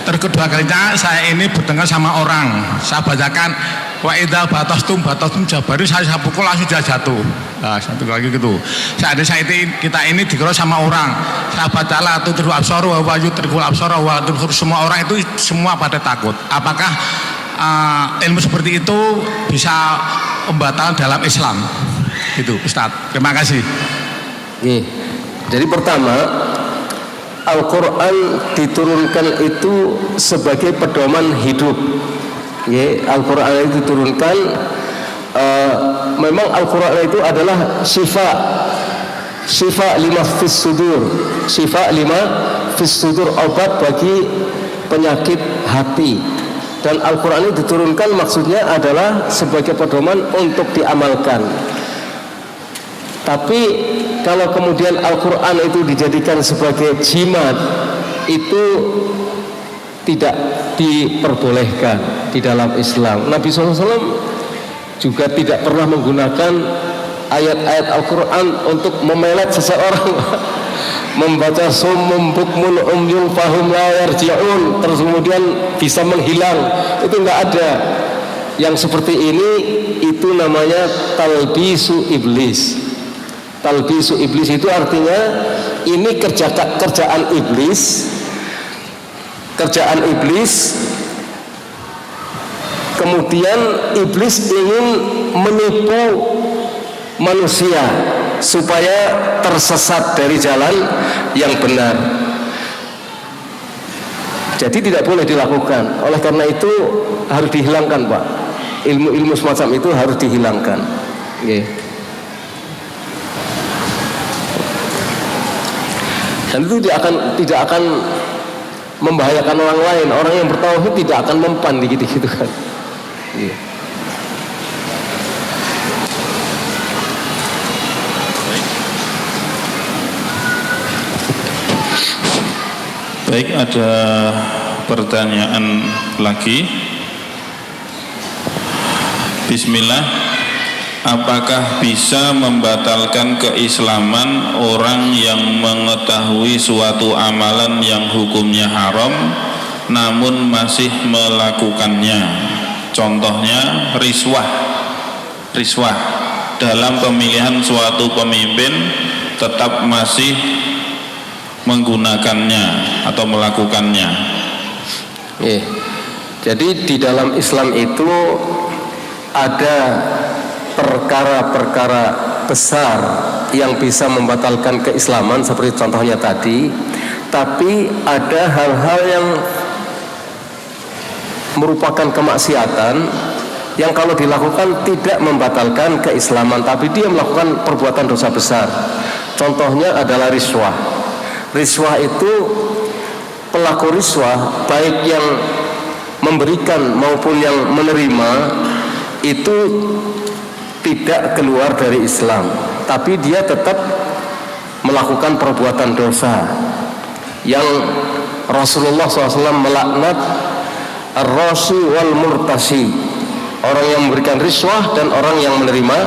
Terus kedua kalinya saya ini bertengkar sama orang, saya bacakan wa idza batastum jabari, saya pukul langsung dia jatuh. Nah, satu lagi gitu. Kita ini dikeroy sama orang, saya bacalah tudrul absaru wa yudrikul absara wa semua orang itu semua pada takut. Apakah ilmu seperti itu bisa pembatalan dalam Islam? Itu Ustaz. Terima kasih. Jadi pertama, Al-Quran diturunkan itu sebagai pedoman hidup. Al-Quran itu diturunkan, memang Al-Quran itu adalah syifa lima fis sudur, obat bagi penyakit hati. Dan Al-Quran itu diturunkan maksudnya adalah sebagai pedoman untuk diamalkan. Tapi kalau kemudian Al-Quran itu dijadikan sebagai jimat, itu tidak diperbolehkan di dalam Islam. Nabi SAW juga tidak pernah menggunakan ayat-ayat Al-Quran untuk memelet seseorang. Membaca summum bukmun umyun fahum la yarji'un, terus kemudian bisa menghilang, itu enggak ada. Yang seperti ini itu namanya talbisu iblis. Talbisu iblis itu artinya ini kerjaan iblis, kemudian iblis ingin menipu manusia supaya tersesat dari jalan yang benar. Jadi tidak boleh dilakukan. Oleh karena itu harus dihilangkan, Pak. Ilmu-ilmu semacam itu harus dihilangkan. Dan itu tidak akan membahayakan orang lain. Orang yang bertauhid tidak akan mempan gitu kan. Baik, ada pertanyaan lagi. Bismillah. Apakah bisa membatalkan keislaman orang yang mengetahui suatu amalan yang hukumnya haram namun masih melakukannya? Contohnya riswah dalam pemilihan suatu pemimpin, tetap masih menggunakannya atau melakukannya. Jadi di dalam Islam itu ada perkara-perkara besar yang bisa membatalkan keislaman seperti contohnya tadi, tapi ada hal-hal yang merupakan kemaksiatan yang kalau dilakukan tidak membatalkan keislaman, tapi dia melakukan perbuatan dosa besar. Contohnya adalah riswah. Riswah itu pelaku riswah, baik yang memberikan maupun yang menerima, itu tidak keluar dari Islam, tapi dia tetap melakukan perbuatan dosa yang Rasulullah SAW melaknat ar-rashi wal murtashi, orang yang memberikan riswah dan orang yang menerima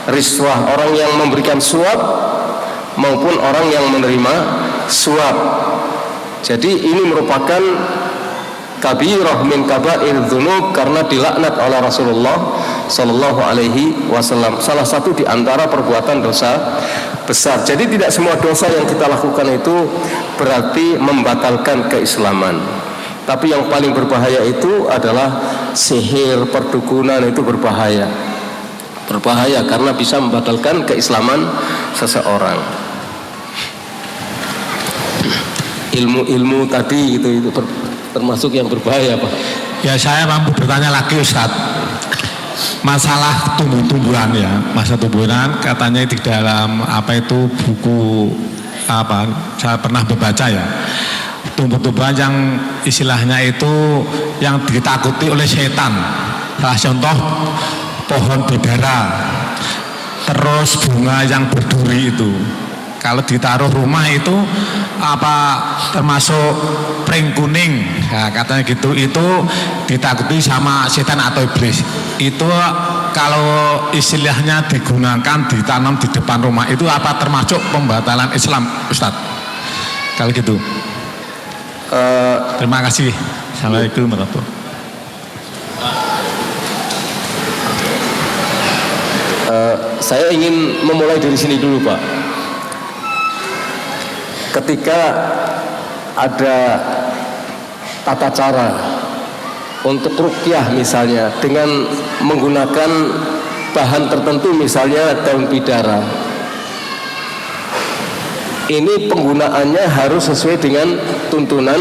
riswah, orang yang memberikan suap maupun orang yang menerima suap. Jadi ini merupakan kabirah min kabair dzunub karena dilaknat oleh Rasulullah sallallahu alaihi wasallam. Salah satu di antara perbuatan dosa besar. Jadi tidak semua dosa yang kita lakukan itu berarti membatalkan keislaman. Tapi yang paling berbahaya itu adalah sihir, perdukunan, itu berbahaya. Berbahaya karena bisa membatalkan keislaman seseorang. Ilmu-ilmu tadi itu termasuk yang berbahaya, Pak. Ya, saya mampu bertanya lagi, Ustaz. Masalah tumbuh-tumbuhan ya, masa tumbuhan katanya di dalam apa itu buku apa saya pernah membaca ya, tumbuh-tumbuhan yang istilahnya itu yang ditakuti oleh setan. Salah contoh pohon bidara, terus bunga yang berduri itu. Kalau ditaruh rumah itu apa termasuk pring kuning, ya, katanya gitu, itu ditakuti sama setan atau iblis. Itu kalau istilahnya digunakan ditanam di depan rumah itu apa termasuk pembatalan Islam, Ustadz? Kalau gitu. Terima kasih. Assalamualaikum warahmatullahi wabarakatuh. Saya ingin memulai dari sini dulu, Pak. Ketika ada tata cara untuk ruqyah misalnya dengan menggunakan bahan tertentu, misalnya daun bidara, ini penggunaannya harus sesuai dengan tuntunan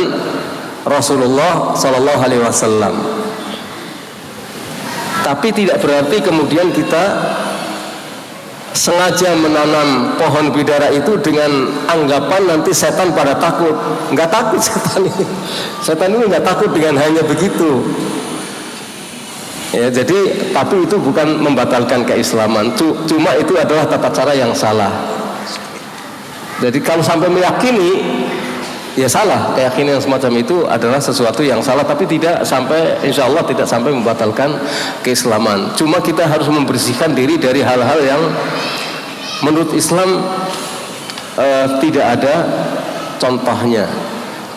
Rasulullah Sallallahu Alaihi Wasallam. Tapi tidak berarti kemudian kita sengaja menanam pohon bidara itu dengan anggapan nanti setan pada takut. Enggak takut setan ini. Setan ini enggak takut dengan hanya begitu. Ya, jadi tapi itu bukan membatalkan keislaman. Cuma itu adalah tata cara yang salah. Jadi kalau sampai meyakini, ya salah. Keyakinan yang semacam itu adalah sesuatu yang salah, tapi tidak sampai, insya Allah tidak sampai membatalkan keislaman. Cuma kita harus membersihkan diri dari hal-hal yang menurut Islam tidak ada contohnya.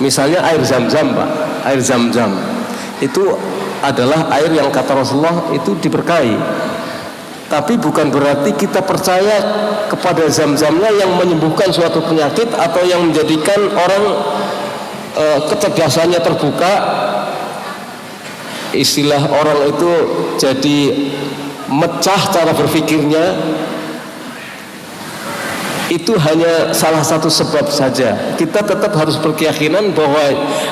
Misalnya air zam-zam, Pak. Air zam-zam itu adalah air yang kata Rasulullah itu diberkahi. Tapi bukan berarti kita percaya kepada zam-zamnya yang menyembuhkan suatu penyakit atau yang menjadikan orang kecerdasannya terbuka. Istilah orang itu jadi mecah cara berpikirnya. Itu hanya salah satu sebab saja. Kita tetap harus berkeyakinan bahwa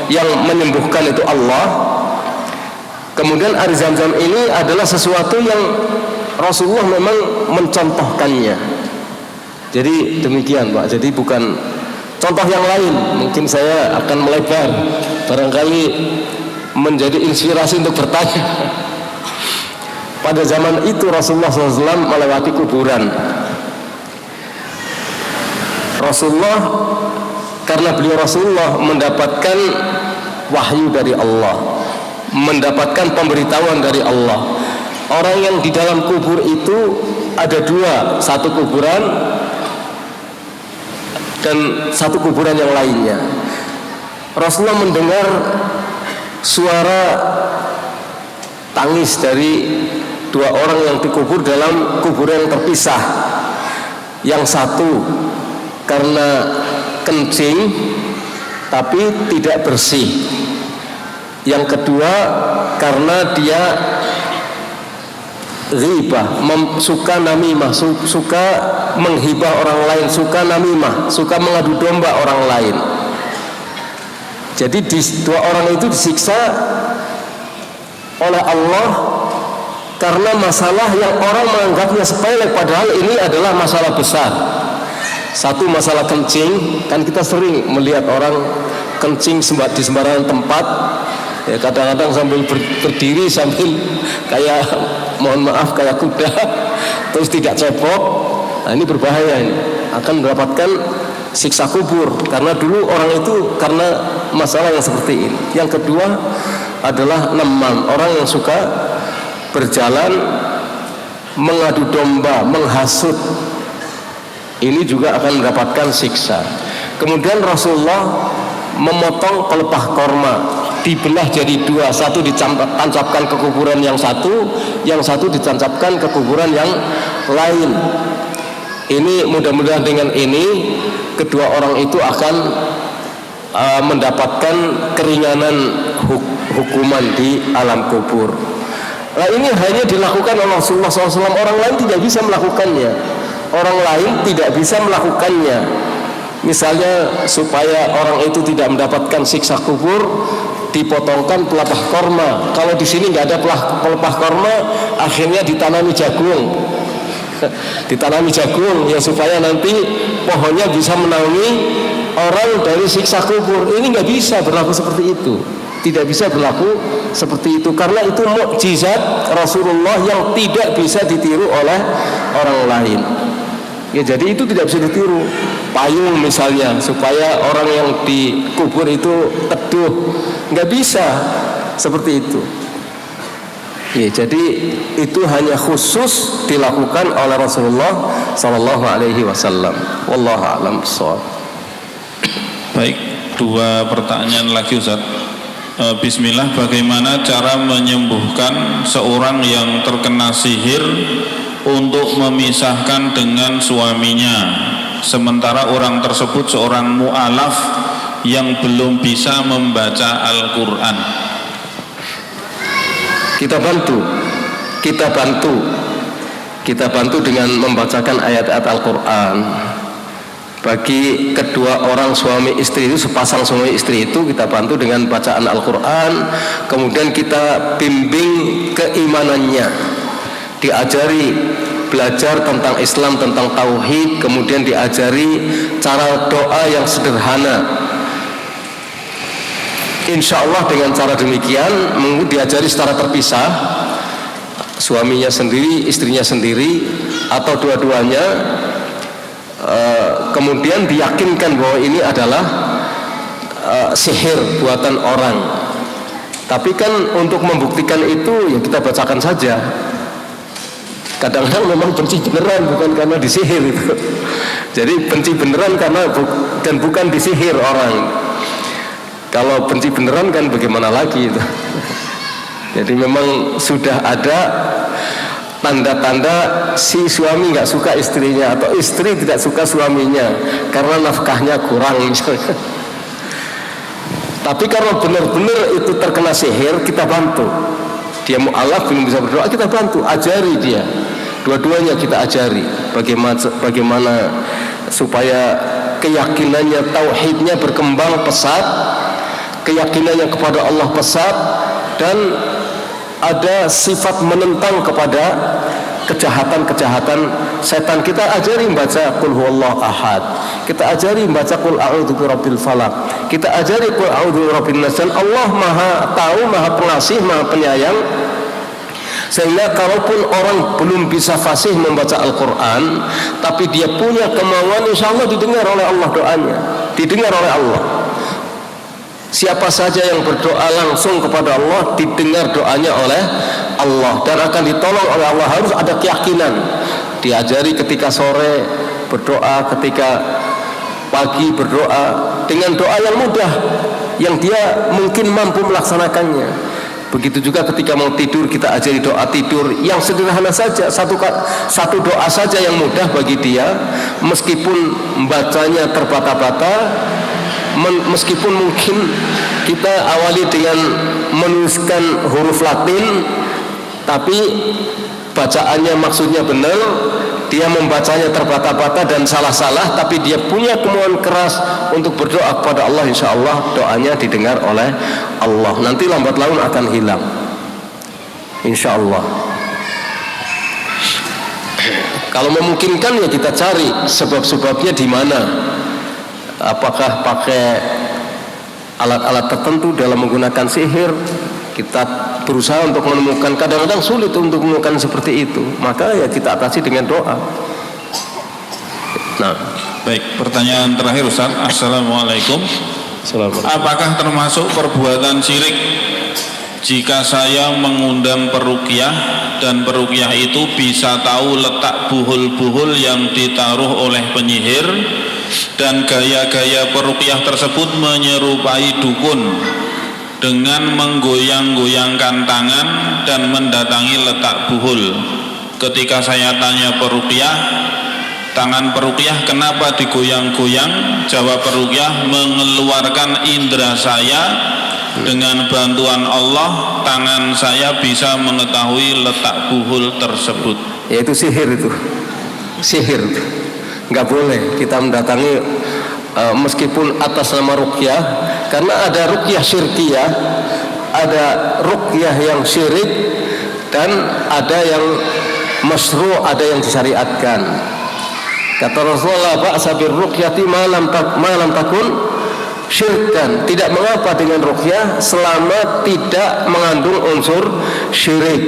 yang menyembuhkan itu Allah. Kemudian air zam-zam ini adalah sesuatu yang Rasulullah memang mencontohkannya. Jadi demikian, Pak. Jadi bukan contoh yang lain. Mungkin saya akan melebar, barangkali menjadi inspirasi untuk bertanya. Pada zaman itu Rasulullah SAW melewati kuburan. Rasulullah, karena beliau Rasulullah mendapatkan wahyu dari Allah, mendapatkan pemberitahuan dari Allah. Orang yang di dalam kubur itu ada dua, satu kuburan dan satu kuburan yang lainnya. Rasulullah mendengar suara tangis dari dua orang yang dikubur dalam kuburan yang terpisah. Yang satu karena kencing tapi tidak bersih. Yang kedua karena dia ghibah, suka namimah, suka menghibah orang lain, suka namimah, suka mengadu domba orang lain. Jadi dua orang itu disiksa oleh Allah karena masalah yang orang menganggapnya sepele, padahal ini adalah masalah besar. Satu masalah kencing, kan kita sering melihat orang kencing di sembarangan tempat, ya kadang-kadang sambil berdiri sambil kayak mohon maaf kayak kuda, terus tidak cebok. Nah, ini berbahaya, ini akan mendapatkan siksa kubur karena dulu orang itu karena masalah yang seperti ini. Yang kedua adalah namam, orang yang suka berjalan mengadu domba, menghasut, ini juga akan mendapatkan siksa. Kemudian Rasulullah memotong pelepah korma, dibelah jadi dua, satu ditancapkan ke kuburan yang satu ditancapkan ke kuburan yang lain. Ini mudah-mudahan dengan ini kedua orang itu akan mendapatkan keringanan hukuman di alam kubur. Nah, ini hanya dilakukan oleh Rasulullah SAW. Orang lain tidak bisa melakukannya. Orang lain tidak bisa melakukannya. Misalnya supaya orang itu tidak mendapatkan siksa kubur, dipotongkan pelepah korma. Kalau di sini nggak ada pelepah korma, akhirnya ditanami jagung. Ditanami jagung ya supaya nanti pohonnya bisa menaungi orang dari siksa kubur. Ini nggak bisa berlaku seperti itu. Tidak bisa berlaku seperti itu karena itu mukjizat Rasulullah yang tidak bisa ditiru oleh orang lain. Ya, jadi itu tidak bisa ditiru. Payung misalnya supaya orang yang dikubur itu teduh, nggak bisa seperti itu. Ya, jadi itu hanya khusus dilakukan oleh Rasulullah Sallallahu Alaihi Wasallam. Wallahu a'lam bishawab. Baik, dua pertanyaan lagi Ustaz. Bismillah, bagaimana cara menyembuhkan seorang yang terkena sihir untuk memisahkan dengan suaminya, sementara orang tersebut seorang mu'alaf yang belum bisa membaca Al-Quran? Kita bantu dengan membacakan ayat-ayat Al-Quran. Bagi kedua orang suami istri itu, sepasang suami istri itu, kita bantu dengan bacaan Al-Quran. Kemudian kita bimbing keimanannya, diajari belajar tentang Islam, tentang tauhid, kemudian diajari cara doa yang sederhana. Insya Allah dengan cara demikian diajari secara terpisah, suaminya sendiri, istrinya sendiri, atau dua-duanya, kemudian diyakinkan bahwa ini adalah sihir buatan orang. Tapi kan untuk membuktikan itu ya kita bacakan saja. Kadang-kadang memang benci beneran, bukan karena disihir itu. Jadi benci beneran karena dan bukan disihir orang. Kalau benci beneran kan bagaimana lagi itu. Jadi memang sudah ada tanda-tanda si suami nggak suka istrinya atau istri tidak suka suaminya karena nafkahnya kurang misalnya. Tapi kalau benar-benar itu terkena sihir, kita bantu. Dia mu'alaf belum bisa berdoa, kita bantu, ajari dia. Dua-duanya kita ajari bagaimana supaya keyakinannya, tauhidnya berkembang pesat, keyakinannya kepada Allah pesat, dan ada sifat menentang kepada kejahatan-kejahatan setan. Kita ajari membaca Qul huwallahu ahad, kita ajari membaca Qul a'udzu birabbil falaq, kita ajari Qul a'udzu birabbin nas. Allah Maha tahu, Maha pengasih, Maha penyayang, sehingga kalaupun orang belum bisa fasih membaca Al-Quran, tapi dia punya kemauan, insya Allah didengar oleh Allah doanya, didengar oleh Allah. Siapa saja yang berdoa langsung kepada Allah, didengar doanya oleh Allah dan akan ditolong oleh Allah. Harus ada keyakinan. Diajari ketika sore berdoa, ketika pagi berdoa, dengan doa yang mudah, yang dia mungkin mampu melaksanakannya. Begitu juga ketika mau tidur, kita ajari doa tidur yang sederhana saja, satu doa saja yang mudah bagi dia, meskipun membacanya terbata-bata, meskipun mungkin kita awali dengan menuliskan huruf Latin, tapi bacaannya maksudnya benar, dia membacanya terbata-bata dan salah-salah, tapi dia punya kemauan keras untuk berdoa kepada Allah, insya Allah doanya didengar oleh Allah. Nanti lambat laun akan hilang, insya Allah. Kalau memungkinkan ya kita cari sebab-sebabnya di mana. Apakah pakai alat-alat tertentu dalam menggunakan sihir. Kita berusaha untuk menemukan, kadang-kadang sulit untuk menemukan seperti itu, maka ya kita atasi dengan doa. Nah, baik, pertanyaan terakhir Ustaz. Assalamualaikum. Apakah termasuk perbuatan syirik jika saya mengundang peruqyah dan peruqyah itu bisa tahu letak buhul-buhul yang ditaruh oleh penyihir dan gaya-gaya peruqyah tersebut menyerupai dukun dengan menggoyang-goyangkan tangan dan mendatangi letak buhul? Ketika saya tanya peruqyah, tangan peruqyah kenapa digoyang-goyang? Jawab peruqyah, mengeluarkan indera saya, dengan bantuan Allah tangan saya bisa mengetahui letak buhul tersebut. Yaitu sihir itu. Sihir. Nggak boleh kita mendatangi meskipun atas nama ruqyah, karena ada ruqyah syirkiyah, ada ruqyah yang syirik, dan ada yang masyru', ada yang disyariatkan. Kata Rasulullah, ba'sa bir ruqyati ma lam takun syirkan. Tidak mengapa dengan ruqyah selama tidak mengandung unsur syirik.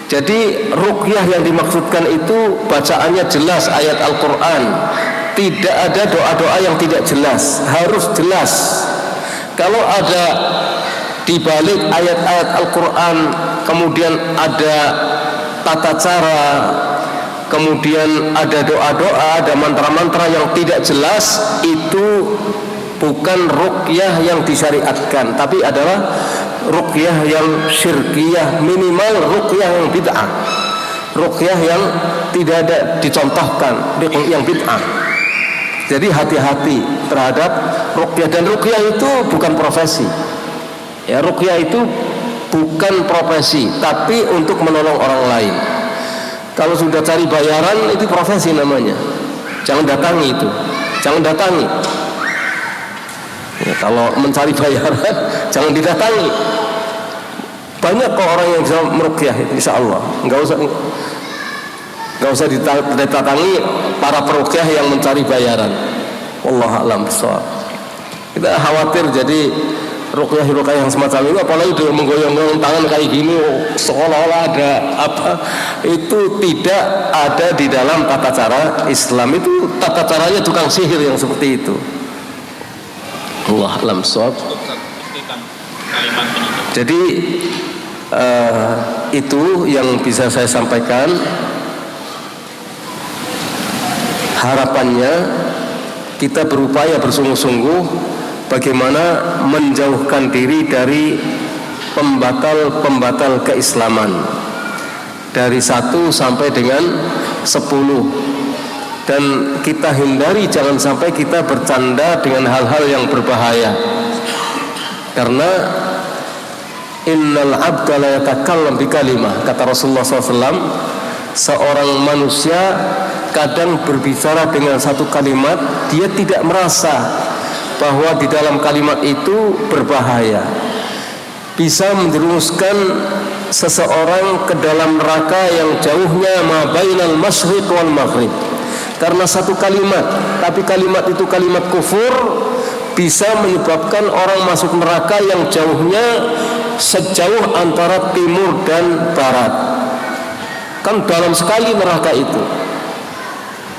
Jadi ruqyah yang dimaksudkan itu bacaannya jelas ayat Al-Quran. Tidak ada doa-doa yang tidak jelas, harus jelas. Kalau ada di balik ayat-ayat Al-Quran kemudian ada tata cara, kemudian ada doa-doa, ada mantra-mantra yang tidak jelas, itu bukan ruqyah yang disyariatkan, tapi adalah ruqyah yang syirkiyah, minimal ruqyah yang bid'ah, ruqyah yang tidak ada dicontohkan, yang bid'ah. Jadi hati-hati terhadap ruqyah, dan ruqyah itu bukan profesi. Ya, ruqyah itu bukan profesi, tapi untuk menolong orang lain. Kalau sudah cari bayaran, itu profesi namanya. Jangan datangi itu, jangan datangi. Ya, kalau mencari bayaran, jangan didatangi. Banyak kok orang yang bisa meruqyah, insya Allah. Nggak usah didatangi para peruqyah yang mencari bayaran. Wallahu a'lam bishawab. Kita khawatir jadi ruqyah yang semacam ini, apalagi dia menggoyang-goyang tangan kayak gini, seolah-olah ada apa, itu tidak ada di dalam tata cara Islam. Itu tata caranya tukang sihir yang seperti itu. Allah alam bishawab. Jadi itu yang bisa saya sampaikan. Harapannya kita berupaya bersungguh-sungguh bagaimana menjauhkan diri dari pembatal-pembatal keislaman dari 1 sampai dengan 10, dan kita hindari jangan sampai kita bercanda dengan hal-hal yang berbahaya, karena innal abda la yatakallam bi kalimah, kata Rasulullah SAW, seorang manusia kadang berbicara dengan satu kalimat, dia tidak merasa bahwa di dalam kalimat itu berbahaya, bisa menjerumuskan seseorang ke dalam neraka yang jauhnya ma bainal masyriq wal maghrib, karena satu kalimat. Tapi kalimat itu kalimat kufur, bisa menyebabkan orang masuk neraka yang jauhnya sejauh antara timur dan barat. Kan dalam sekali neraka itu.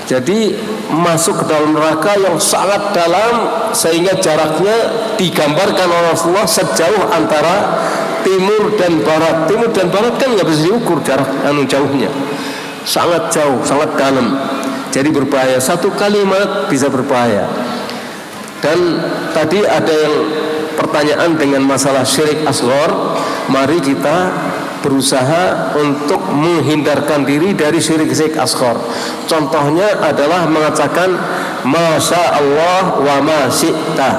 Jadi masuk ke dalam neraka yang sangat dalam, sehingga jaraknya digambarkan oleh Rasulullah sejauh antara timur dan barat. Timur dan barat kan nggak bisa diukur jarak jauhnya, sangat jauh, sangat dalam. Jadi berbahaya, satu kalimat bisa berbahaya. Dan tadi ada yang pertanyaan dengan masalah syirik asghar. Mari kita berusaha untuk menghindarkan diri dari syirik-syirik asghar. Contohnya adalah mengatakan masya Allah wa ma syi'ta,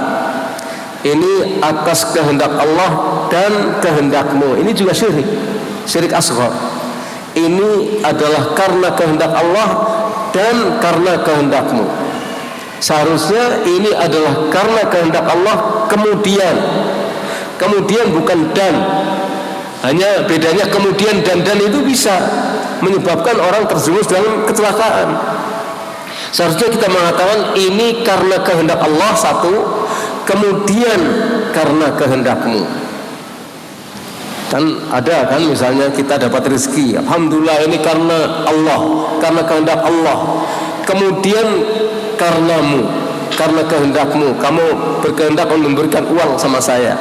ini atas kehendak Allah dan kehendakmu. Ini juga syirik asghar. Ini adalah karena kehendak Allah dan karena kehendakmu. Seharusnya ini adalah karena kehendak Allah kemudian bukan dan. Hanya bedanya kemudian dan itu bisa menyebabkan orang terjerumus dalam kecelakaan. Seharusnya kita mengatakan ini karena kehendak Allah satu, kemudian karena kehendakmu. Kan ada kan misalnya kita dapat rezeki, alhamdulillah ini karena Allah, karena kehendak Allah. Kemudian karenamu, karena kehendakmu, kamu berkehendak memberikan uang sama saya.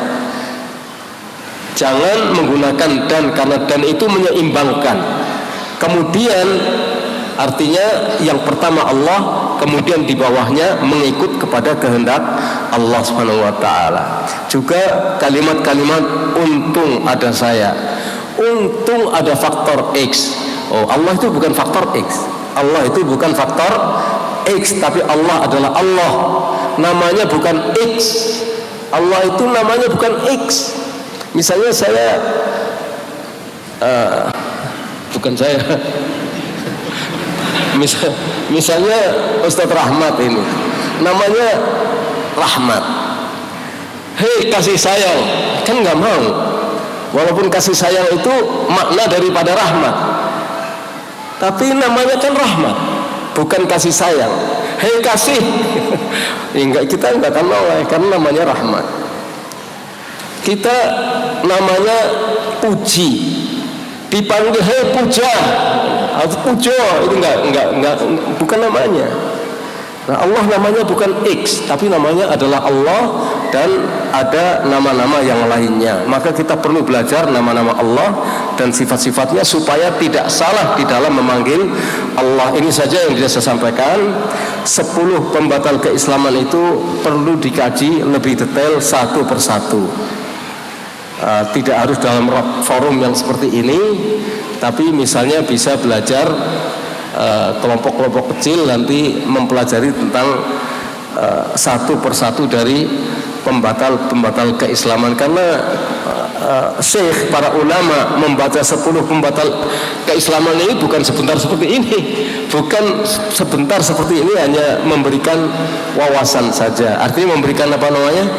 Jangan menggunakan dan, karena dan itu menyeimbangkan. Kemudian artinya yang pertama Allah, kemudian di bawahnya mengikut kepada kehendak Allah Subhanahu wa taala. Juga kalimat-kalimat untung ada saya. Untung ada faktor X. Oh, Allah itu bukan faktor X. Allah itu bukan faktor X, tapi Allah adalah Allah. Namanya bukan X. Allah itu namanya bukan X. Misalnya saya bukan saya. Misalnya Ustadz Rahmat ini namanya Rahmat. Hei kasih sayang, kan nggak mau. Walaupun kasih sayang itu makna daripada rahmat, tapi namanya kan rahmat, bukan kasih sayang. Hei kasih, kita nggak akan mau karena namanya rahmat. Kita namanya puji, dipanggil hei puja atau pujo, itu enggak, bukan namanya. Nah, Allah namanya bukan X, tapi namanya adalah Allah, dan ada nama-nama yang lainnya. Maka kita perlu belajar nama-nama Allah dan sifat-sifatnya supaya tidak salah di dalam memanggil Allah. Ini saja yang bisa saya sampaikan. 10 pembatal keislaman itu perlu dikaji lebih detail satu persatu. Tidak harus dalam forum yang seperti ini, tapi misalnya bisa belajar kelompok-kelompok kecil nanti mempelajari tentang satu persatu dari pembatal keislaman. Karena syekh, para ulama membaca 10 pembatal keislaman ini bukan sebentar seperti ini, bukan sebentar seperti ini, hanya memberikan wawasan saja. Artinya memberikan apa namanya,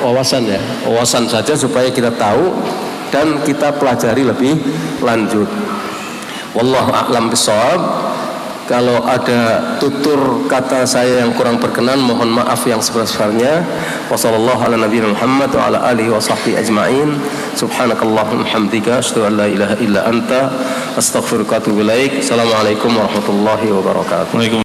wawasan ya, wawasan saja supaya kita tahu dan kita pelajari lebih lanjut. Wallahu a'lam bishawab. Kalau ada tutur kata saya yang kurang berkenan, mohon maaf yang sebesar-besarnya. Wassallallahu ala nabiyina Muhammad wa ala alihi wa sahbihi ajma'in. Subhanakallahumma hamdika asyhadu an la ilaha illa anta astaghfiruka wa atubu ilaik. Assalamualaikum warahmatullahi wabarakatuh.